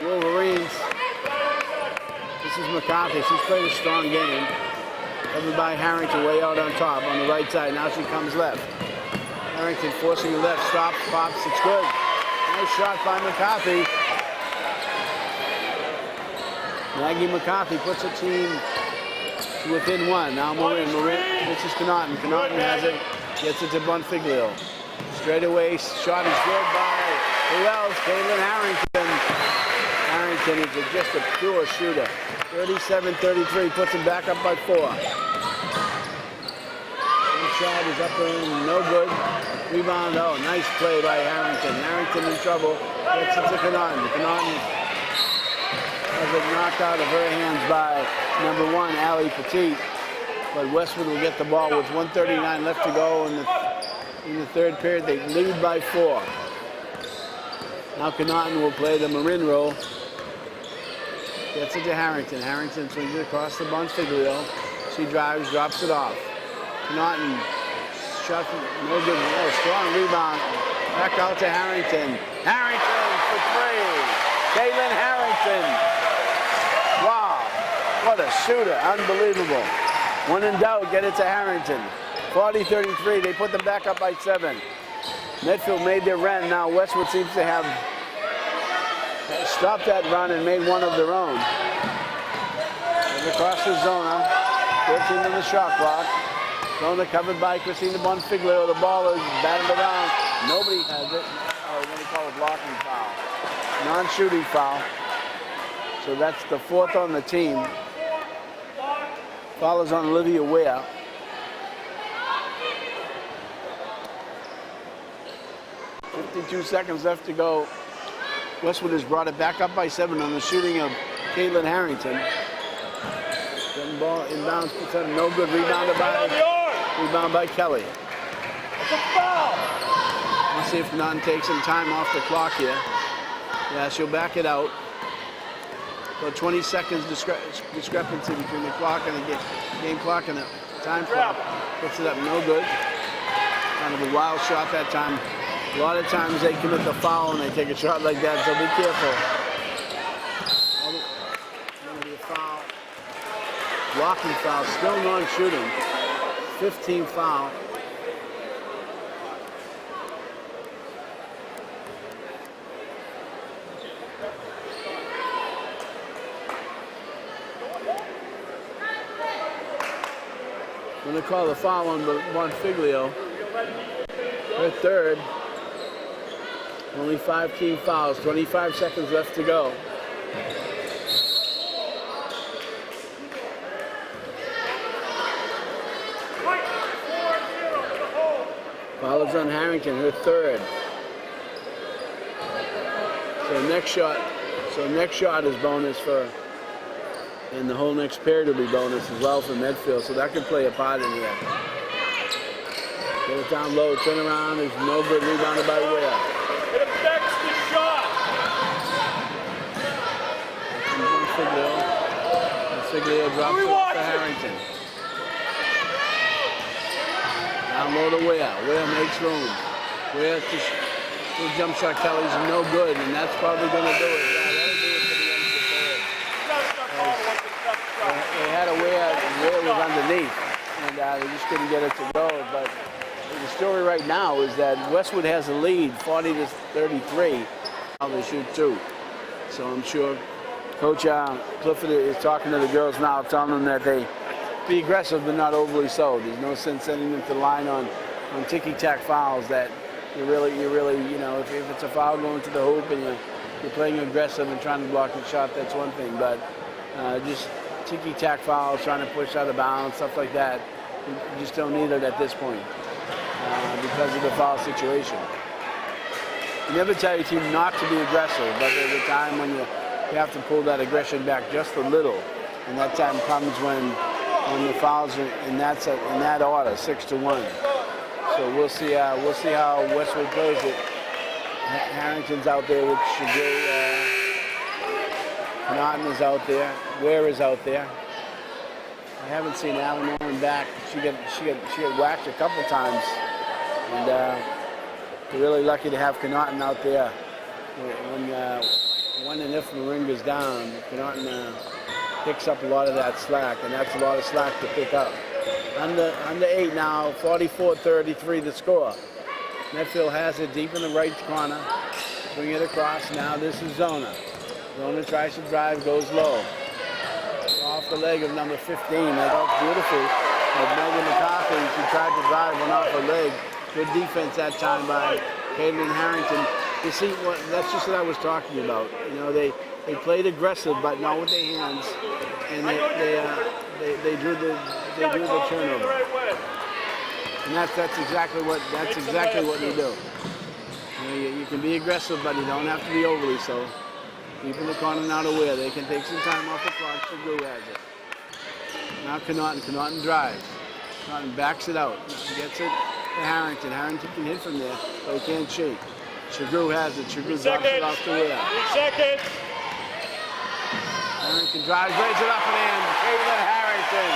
Wolverines. This is McCarthy. She's played a strong game. Covered by Harrington way out on top on the right side. Now she comes left. Harrington forcing the left, stops, pops, it's good. Nice shot by McCarthy. Maggie McCarthy puts her team to within 1. Now Marin, this is Connaughton. Connaughton has it, gets it to Bonfiglio. Straight away, shot is good by who else? Caitlin Harrington. Harrington is just a pure shooter. 37-33, puts him back up by 4. One shot is up and no good. Rebound, oh, nice play by Harrington. Harrington in trouble, gets it to Connaughton. Connaughton has it knocked out of her hands by number 1, Allie Petit. But Westwood will get the ball with 1:39 left to go in In the third period, they lead by 4. Now Connaughton will play the Marin roll. Gets it to Harrington. Harrington swings it across the Bonfiglio. She drives, drops it off. Connaughton, shot, no good. Oh, strong rebound. Back out to Harrington. Harrington for 3. Caitlin Harrington. Wow, what a shooter. Unbelievable. When in doubt, get it to Harrington. 40-33, they put them back up by 7. Medfield made their run. Now Westwood seems to have stopped that run and made one of their own. And across the zona, 13 on the shot clock. Zona covered by Christina Bonfiglio. The ball is batted around. Nobody has it. Oh, what do you call a blocking foul? Non-shooting foul. So that's the 4th on the team. Foul is on Olivia Ware. .52 seconds left to go. Westwood has brought it back up by 7 on the shooting of Caitlin Harrington. Getting ball inbounds, puts out no good. Rebound by Kelly. It's a foul. Let's see if Nunn takes some time off the clock here. Yeah, she'll back it out. About 20 seconds discrepancy between the clock and the game clock and the time clock. Puts it up, no good. Kind of a wild shot that time. A lot of times they commit the foul and they take a shot like that, so be careful. Going to be a foul. Blocking foul, still non-shooting. 15 foul. Going to call the foul on Bonfiglio. Her 3rd. Only 5 team fouls, 25 seconds left to go. Foul is on Harrington, her 3rd. So next shot is bonus for, and the whole next period will be bonus as well for Medfield, so that could play a part in here. Get it down low, turn around, is no good, rebounded by Ware. It affects the shot. Bonfiglio drops it off to Harrington. Down low to Ware. Ware makes room. Ware to jump shot. Kelly's no good, and that's probably going to do it. Yeah, that'll do it for the end of the third. They had a Ware was underneath, and they just couldn't get it to go. But the story right now is that Westwood has a lead, 40-33. Now they shoot 2. So I'm sure Coach Clifford is talking to the girls now, telling them that they be aggressive but not overly so. There's no sense sending them to the line on ticky-tack fouls that you really, you know, if it's a foul going to the hoop and you're playing aggressive and trying to block the shot, that's one thing. But just ticky-tack fouls, trying to push out of bounds, stuff like that, you just don't need it at this point. Because of the foul situation. You never tell your team not to be aggressive, but there's a time when you have to pull that aggression back just a little, and that time comes when the fouls are in that order, 6-1. So we'll see how Westwood plays it. Harrington's out there with Shigay. Connaughton is out there. Ware is out there. I haven't seen Alan Owen back. She got whacked a couple times, and we're really lucky to have Connaughton out there. When and if Maringa's down, Connaughton picks up a lot of that slack, and that's a lot of slack to pick up. Under 8 now, 44-33 the score. Medfield has it deep in the right corner. Bring it across. Now this is Zona. Zona tries to drive, goes low. Off the leg of number 15. That was beautiful. Megan McCarthy, she tried to drive, went off her leg. Good defense that time by Caitlin Harrington. You see, that's just what I was talking about. You know, they played aggressive, but not with their hands, and they drew the turnover. And that's exactly what you do. You know, you can be aggressive, but you don't have to be overly so. Keeping the corner now to Ware. They can take some time off the clock. Shigay has it. Now Connaughton drives. Connaughton backs it out. Gets it. Harrington. Harrington can hit from there, but he can't cheat. Chagru has it. Chagru drops it off to Ware. 3 seconds. Harrington drives, raises it up and in. Caitlin Harrington.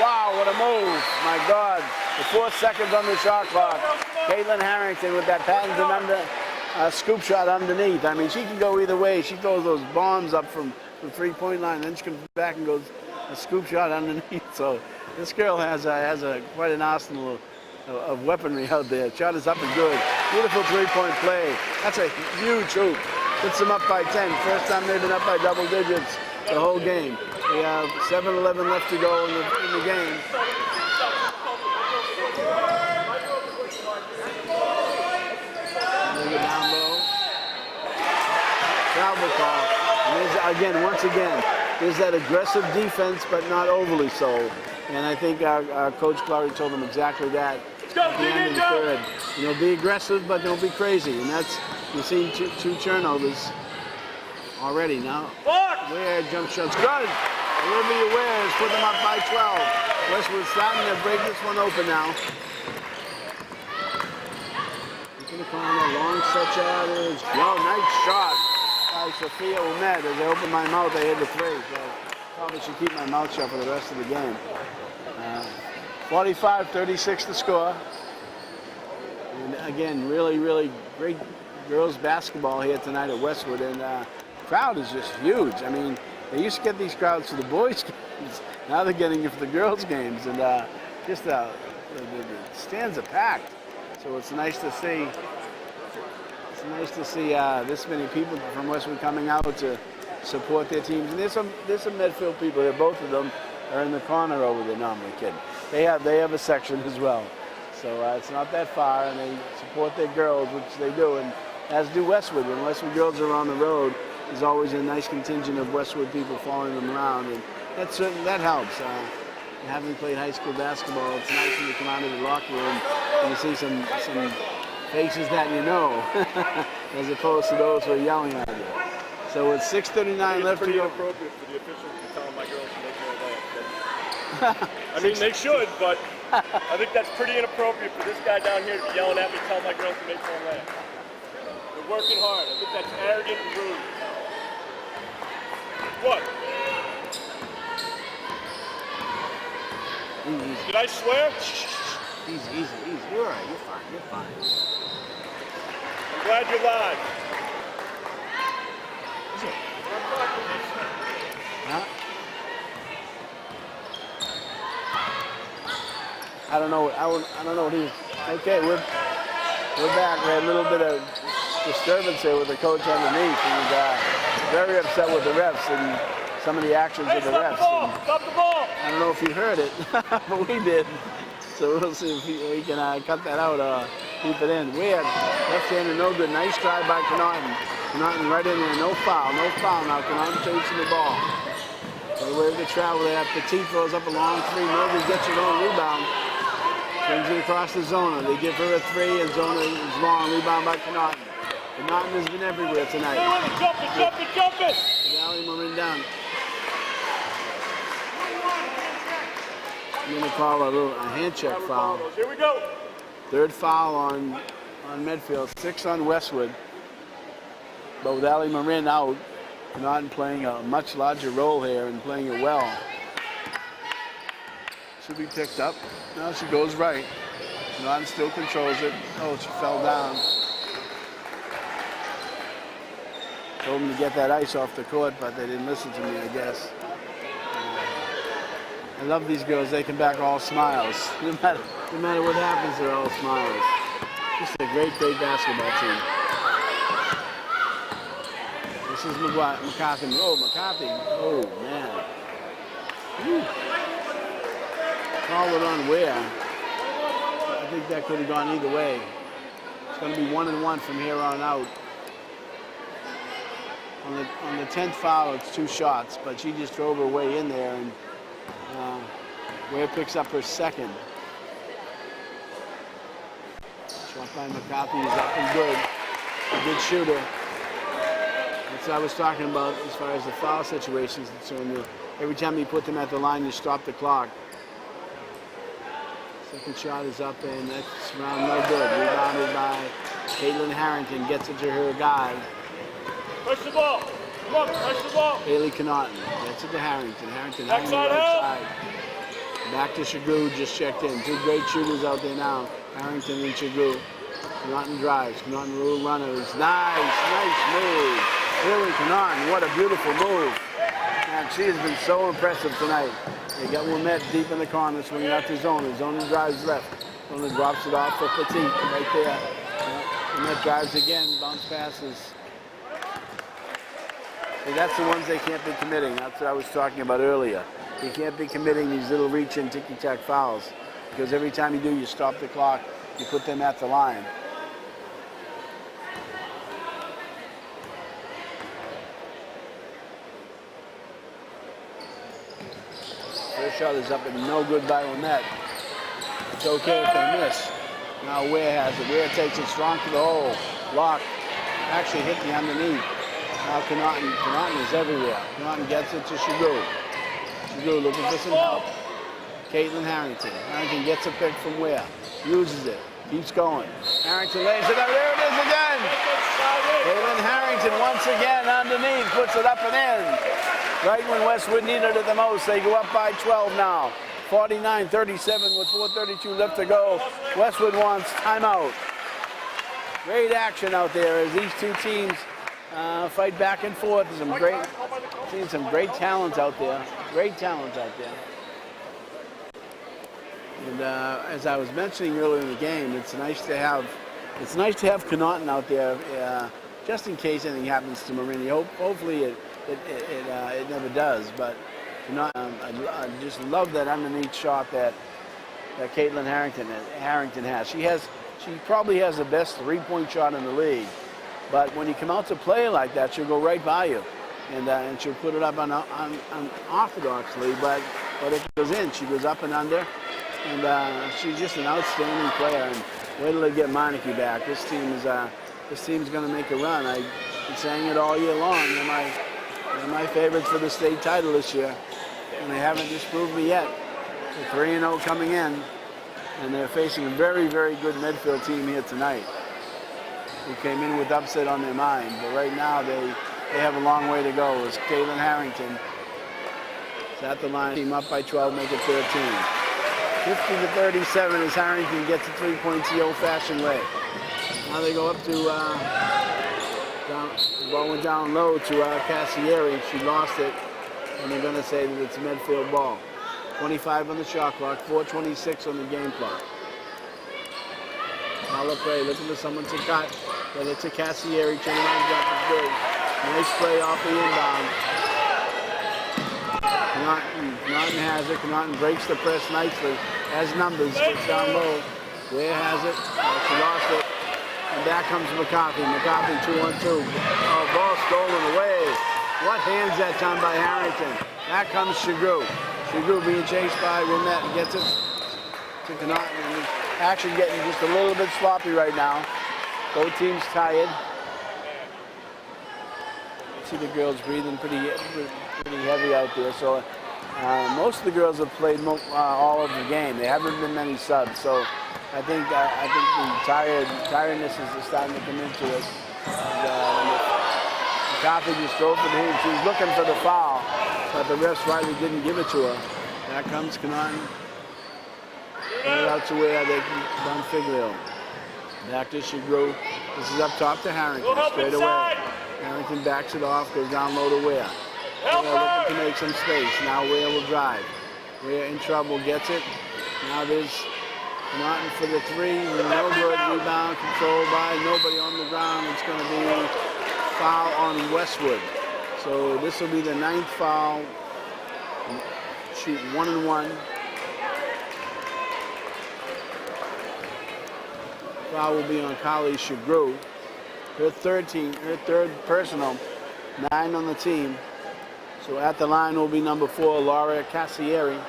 Wow, what a move. My God. The 4 seconds on the shot clock. Caitlin Harrington with that patented scoop shot underneath. I mean, she can go either way. She throws those bombs up from the three-point line, then she comes back and goes a scoop shot underneath. So this girl has quite an arsenal of weaponry out there. Shot is up and good. Beautiful three-point play. That's a huge hoop. Puts them up by 10. First time they've been up by double digits the whole game. We have 7:11 left to go in the game. Down low. Travel call. And once again, there's that aggressive defense, but not overly so. And I think our coach Clary told them exactly that at the end of the third. Be aggressive, but don't be crazy. And that's, you've seen two turnovers already now. Ware jump shots good. Olivia Ware has put them up by 12. Westwood starting to break this one open now. In the corner, long set shot is, nice shot by Sophia Umed. As I open my mouth, I hit the three. So probably should keep my mouth shut for the rest of the game. 45-36 to score. And again, really, really great girls basketball here tonight at Westwood. And crowd is just huge. I mean, they used to get these crowds for the boys' games. Now they're getting it for the girls' games. And just the stands are packed. So it's nice to see. It's nice to see this many people from Westwood coming out to support their teams. And there's some Medfield people here. Both of them are in the corner over there. No, I'm kidding. They have a section as well. So it's not that far, and they support their girls, which they do, and as do Westwood. When Westwood girls are on the road, there's always a nice contingent of Westwood people following them around, and that helps. Having played high school basketball, it's nice when you come out of the locker room and you see some faces that you know, as opposed to those who are yelling at you. So with 6:39 left to go. It's pretty inappropriate for the officials to tell my girls to make more layups. I mean, they should, but I think that's pretty inappropriate for this guy down here to be yelling at me, telling my girls to make more layups. They're working hard. I think that's arrogant and rude. What? Easy. Did I swear? Easy. You're all right. You're fine. I'm glad you're live. Huh? I don't know what he's. Okay, we're back. We had a little bit of disturbance here with the coach underneath. He was very upset with the refs and some of the actions of the refs. Stop the ball! I don't know if you heard it, but we did. So we'll see if we can cut that out or keep it in. Weird. Left-handed, no good. Nice try by Connaughton. Connaughton right in there. No foul now. Connaughton chasing the ball. So we're able to travel there. Petit throws up a long three. Nobody gets her own rebound. Brings it across the zona. They give her a three, and zona is long. Rebound by Connaughton. Connaughton has been everywhere tonight. Jump it! Valley Marin down. I'm going to call a hand check foul. Here we go. Third foul on Medfield. 6 on Westwood. But with Ali Marin out, Connaughton playing a much larger role here and playing it well. Should be picked up. Now she goes right. Connaughton still controls it. Oh, she fell down. Told them to get that ice off the court, but they didn't listen to me, I guess. I love these girls. They come back all smiles. No matter what happens, they're all smiles. Just a great basketball team. This is McCarthy. Oh, McCarthy. Oh, man. Whew. Call it on Ware. I think that could have gone either way. It's going to be 1-1 from here on out. On the 10th foul, it's 2 shots, but she just drove her way in there, and Ware picks up her second. Shot by McCarthy is up and good. A good shooter. That's what I was talking about as far as the foul situations. So every time you put them at the line, you stop the clock. Second shot is up, and that's round no good. Rebounded by Caitlin Harrington. Gets it to her guy. Push the ball. Come on, push the ball. Bailey Connaughton gets it to Harrington. Harrington on the Backside right help. side. Back to Shagoo, just checked in. Two great shooters out there now. Harrington and Shagoo. Connaughton drives. Connaughton little runners. Nice move. Bailey Connaughton, what a beautiful move. And she has been so impressive tonight. They got Wilmette deep in the corner, swinging out to Zona. Zona drives left. Zona drops it off for Petit right there. Wilmette drives again, bounce passes. See, that's the ones they can't be committing. That's what I was talking about earlier. You can't be committing these little reach-in ticky-tack fouls because every time you do, you stop the clock, you put them at the line. First shot is up and no good by Wilmette. It's okay if they miss. Now Ware has it. Ware takes it strong to the hole. Lock. Actually hit the underneath. Now Connaughton is everywhere. Connaughton gets it to Shagoo. Shagoo looking for some help. Caitlin Harrington. Harrington gets a pick from Ware. Uses it. Keeps going. Harrington lays it up. There it is again. Caitlin Harrington once again underneath. Puts it up and in. Right when Westwood needed it the most. They go up by 12 now. 49-37 with 4:32 left to go. Westwood wants timeout. Great action out there as these two teams fight back and forth. Seeing some great talent out there. Great talent out there. And as I was mentioning earlier in the game, it's nice to have Connaughton out there just in case anything happens to Marini. Hopefully it never does, but I just love that underneath shot that Caitlin Harrington has. She probably has the best three-point shot in the league, but when you come out to play like that, she'll go right by you, and she'll put it up unorthodoxly, but it goes in. She goes up and under, and she's just an outstanding player. And wait till they get Meineke back. This team's going to make a run. I've been saying it all year long. They're my favorites for the state title this year, and they haven't disproved me yet. They're 3-0 coming in, and they're facing a very, very good Medfield team here tonight, who came in with upset on their mind. But right now, they have a long way to go. It's Caitlin Harrington. It's at the line. Team up by 12, make it 13. 50-37 as Harrington gets a 3 points the old-fashioned way. Now they go up to the ball went down low to Cassieri. She lost it, and they're going to say that it's a Medfield ball. 25 on the shot clock, 4:26 on the game clock. Paula Prey looking for someone to cut. But it's a Cassieri. Turnaround jump is good. Nice play off the inbound. Connaughton has it. Connaughton breaks the press nicely. Has numbers. Gets down low. Ware has it. She lost it. And back comes McCarthy. McCarthy 2-on-2. Oh, ball stolen away. What hands that time by Harrington. Back comes Shagoo. Shagoo being chased by Wilmette and gets it to Connaughton. And action getting just a little bit sloppy right now. Both teams tired. See the girls breathing pretty heavy out there. So most of the girls have played all of the game. There haven't been many subs. So I think the tiredness is starting to come into it. McCarthy just drove for the hit. She was looking for the foul, but the ref rightly didn't give it to her. Back comes Connaughton. Right out to where they can run Figlio. Back to Shagoo. This is up top to Harrington. Straight away. Harrington backs it off, goes down low to Ware. Looking to make some space. Now Ware will drive. Ware in trouble, gets it. Now there's Connaughton for the three. No good. Rebound controlled by nobody on the ground. It's going to be foul on Westwood. So this will be the 9th foul. Shoot 1-and-1. Foul will be on Kali Shagoo. Her third personal, 9 on the team. So at the line will be number 4, Laura Cassieri.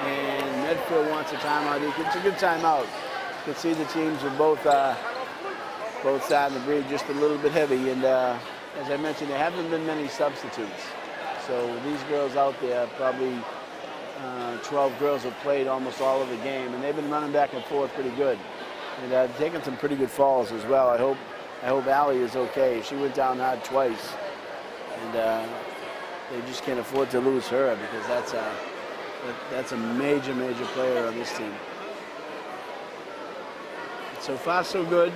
And Medfield wants a timeout. It's a good timeout. You can see the teams are both starting to breathe just a little bit heavy. And as I mentioned, there haven't been many substitutes. So these girls out there, probably 12 girls have played almost all of the game, and they've been running back and forth pretty good. And taking some pretty good falls as well. I hope Allie is okay. She went down hard twice, and they just can't afford to lose her because that's a major player on this team. So far, so good.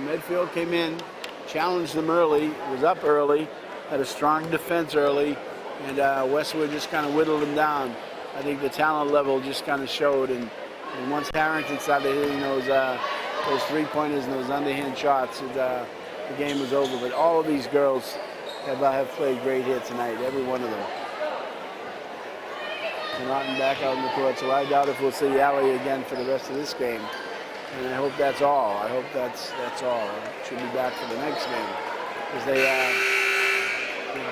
Medfield came in, challenged them early, was up early, had a strong defense early, and Westwood just kind of whittled them down. I think the talent level just kind of showed, and once Harrington started hitting those three-pointers and those underhand shots, the game was over. But all of these girls have played great here tonight, every one of them. Martin back out in the court, so I doubt if we'll see Allie again for the rest of this game. And I hope that's all. I hope that's all. She'll be back for the next game, because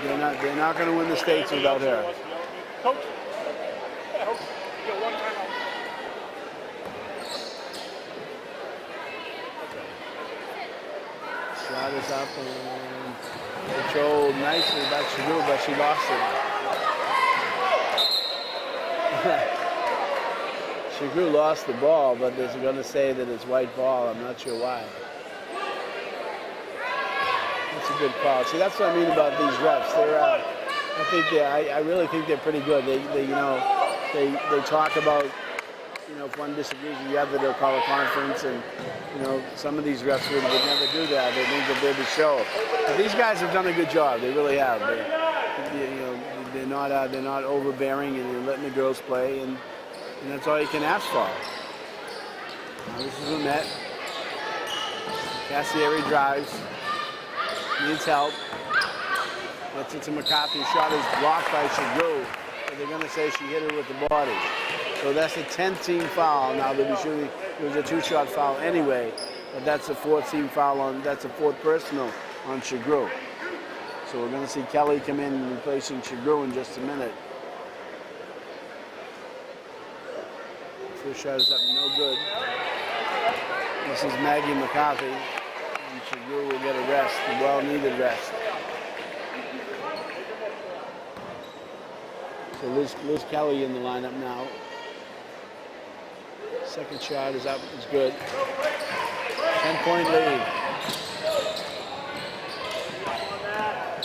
they're not going to win the states without her. Coach, I hope you get one timeout. Shot is up and controlled nicely by Shagoo, but she lost it. Shagoo lost the ball, but they're going to say that it's white ball. I'm not sure why. That's a good call. See, that's what I mean about these refs. I really think they're pretty good. They talk about, if one disagrees with the other, they'll call a conference, and some of these refs would never do that. They think that they're the show. But these guys have done a good job. They really have. They're not overbearing, and they're letting the girls play, and that's all you can ask for. Now, this is a net. Cassieri drives. Needs help. Gets it to McCarthy. Shot is blocked by Shagoo, but they're going to say she hit her with the body. So that's a 10th team foul. Now they'll be shooting. It was a 2-shot foul anyway, but that's a 4th team foul that's a 4th personal on Shagoo. So we're going to see Kelly come in replacing Shagoo in just a minute. First shot is up, no good. This is Maggie McCarthy, and Shagoo will get a rest, a well-needed rest. So Liz Kelly in the lineup now. Second shot is up, it's good. 10-point lead.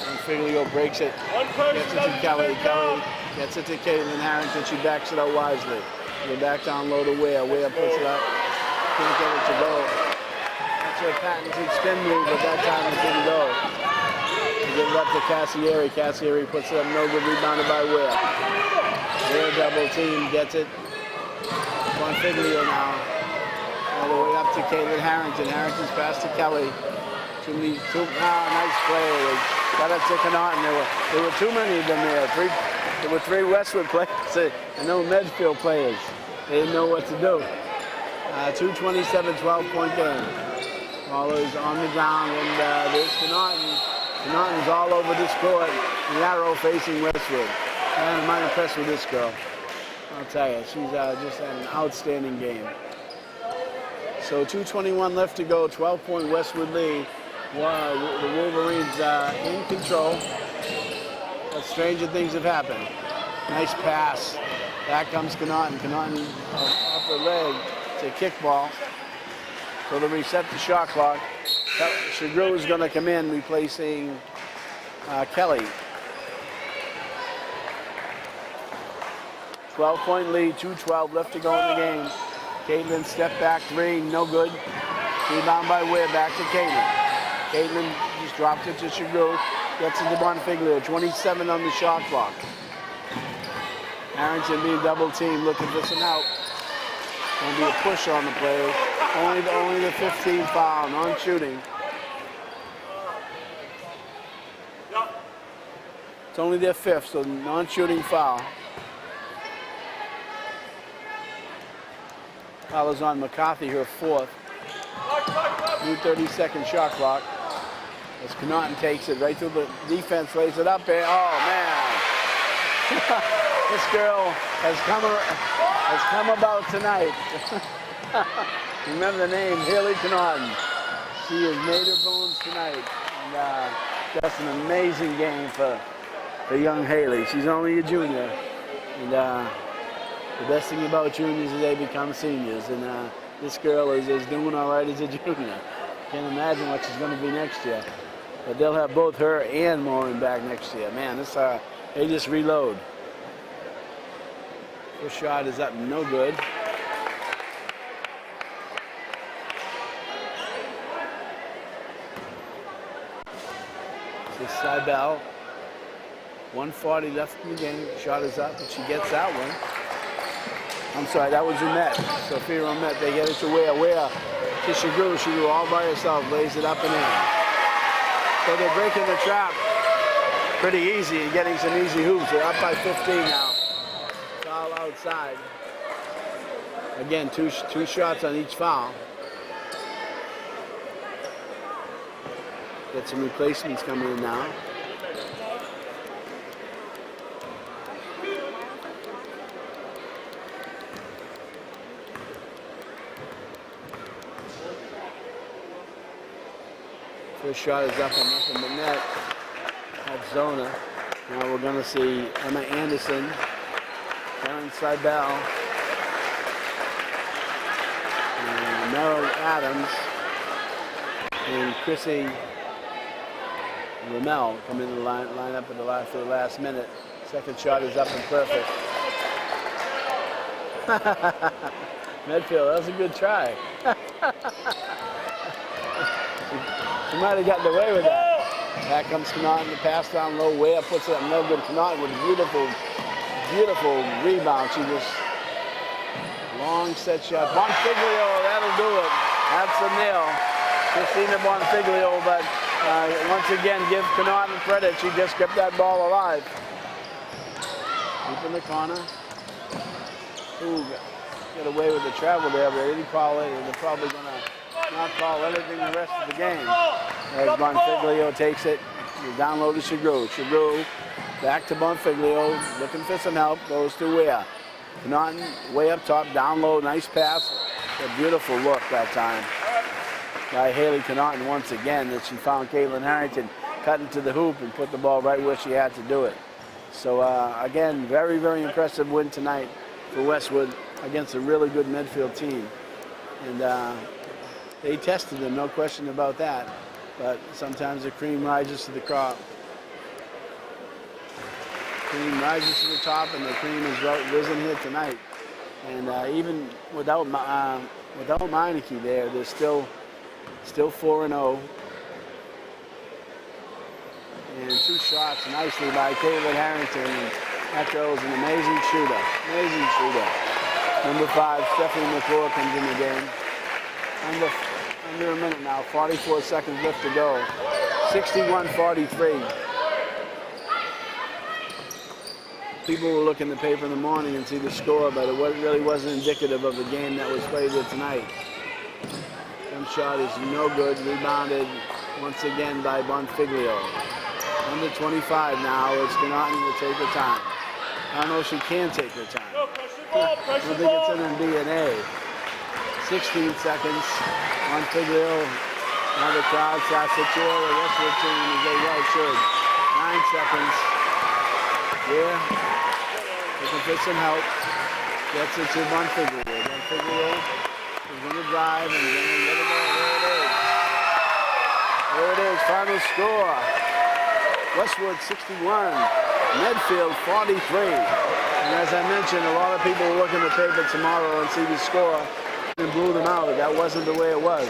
And Figlio breaks it, gets it to Kelly. Kelly gets it to Caitlin Harrington. She backs it out wisely. Go back down low to Ware. Ware puts it up. Can't get it to go. That's her patented spin move, but that time it didn't go. They give it up to Cassieri. Cassieri puts it up, no good, rebounded by Ware. Ware double team, gets it. Figlio now. All the way up to Caitlin Harrington. Harrington's pass to Kelly. Nice play. They got it to Connaughton. There were too many of them there. There were 3 Westwood players and no Medfield players. They didn't know what to do. 2:27, 12-point game. Ball is on the ground, and there's Connaughton. Connaughton's all over this court. The arrow facing Westwood. And I'm impressed with this girl. I'll tell you, she's just had an outstanding game. So 2:21 left to go, 12-point Westwood lead. Wow, the Wolverines in control. But stranger things have happened. Nice pass. Back comes Connaughton. Connaughton off her leg to kickball. So they'll reset the shot clock. Shagoo is going to come in, replacing Kelly. 12-point lead, 2:12 left to go in the game. Caitlin step back 3, no good. Rebound by Ware, back to Caitlin. Caitlin just drops it to Shagoo. Gets it to Bonfiglio, 27 on the shot clock. Harrington being double teamed, looking for some help. Going to be a push on the players. Only the 15th foul, non-shooting. It's only their 5th, so non-shooting foul. Foul is on McCarthy, her 4th. New 30-second shot clock. As Connaughton takes it right through the defense, lays it up there. Oh, man. This girl has come about tonight. Remember the name, Haley Connaughton. She has made her bones tonight. And just an amazing game for for young Haley. She's only a junior, and the best thing about juniors is they become seniors, and this girl is doing all right as a junior. Can't imagine what she's going to be next year. But they'll have both her and Maureen back next year. Man, this they just reload. First shot is up, no good. This is Cybele. 1:40 left in the game. Shot is up, and she gets that one. I'm sorry, that was Umet. Sophia Umet. They get it to Where to Shagru. She grew all by herself, lays it up and in. So they're breaking the trap pretty easy and getting some easy hoops. They're up by 15 now. Foul outside. Again, two shots on each foul. Get some replacements coming in now. First shot is up and nothing but net. That's Zona. Now we're going to see Emma Anderson, Karen Cybele, and Meryl Adams, and Chrissy Ramel come in the line up at for the last minute. Second shot is up and perfect. Medfield, that was a good try. She might have gotten away with that. Back comes Connaughton, the pass down low, way up, puts it up, no good. Connaughton with a beautiful, beautiful rebound. She just, long set shot. Bonfiglio, that'll do it. That's a nail. Christina Bonfiglio, but once again, give Connaughton credit. She just kept that ball alive. Deep in the corner. Ooh, get away with the travel there, but they didn't call it, and they're probably going to not call anything the rest of the game. As Bonfiglio takes it, down low to Shagru. Shagru back to Bonfiglio, looking for some help, goes to Where. Connaughton way up top, down low, nice pass. A beautiful look that time by Haley Connaughton once again, that she found Caitlin Harrington cutting to the hoop and put the ball right where she had to do it. So again, very, very impressive win tonight for Westwood against a really good Medfield team. And they tested them, no question about that. But sometimes the cream rises to the crop. Cream rises to the top, and the cream has risen here tonight. And even without Meineke there, they're still 4-0. And two shots nicely by Caitlin Harrington. That girl is an amazing shooter. Amazing shooter. Number 5, Stephanie McClure comes in the game. Under a minute now, 44 seconds left to go. 61-43. People will look in the paper in the morning and see the score, but it really wasn't indicative of the game that was played here tonight. One shot is no good, rebounded once again by Bonfiglio. Under 25 now, it's Connaughton to take her time. I don't know if she can take her time. I don't think it's in her DNA. 16 seconds. Bonfiglio, now the crowd starts to cheer the Westwood team as they well should. 9 seconds. Yeah. Looking for some help. Gets it to Bonfiglio. Bonfiglio is going to drive and going to get it out. There it is. Final score. Westwood 61. Medfield 43. And as I mentioned, a lot of people will look in the paper tomorrow and see the score and blew them out. That wasn't the way it was.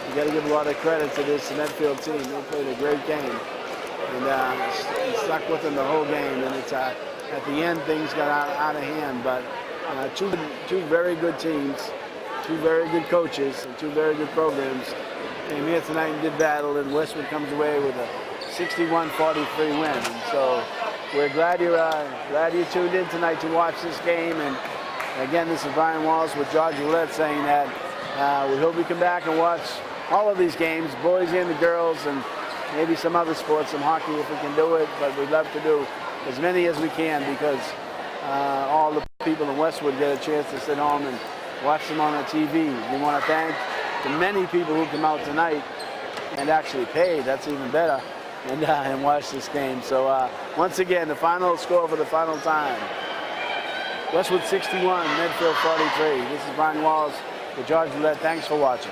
You got to give a lot of credit to this Medfield team. They played a great game, and stuck with them the whole game. And it's at the end things got out of hand. But two very good teams, two very good coaches, and two very good programs came here tonight and did battle. And Westwood comes away with a 61-43 win. And so we're glad you tuned in tonight to watch this game. And again, this is Brian Wallace with George Roulette saying that we hope we come back and watch all of these games, boys and the girls, and maybe some other sports, some hockey if we can do it. But we'd love to do as many as we can because all the people in Westwood get a chance to sit home and watch them on the TV. We want to thank the many people who come out tonight and actually paid. That's even better. and watch this game. So once again, the final score for the final time. Westwood 61, Medfield 43. This is Brian Wallace with George Roulette. Thanks for watching.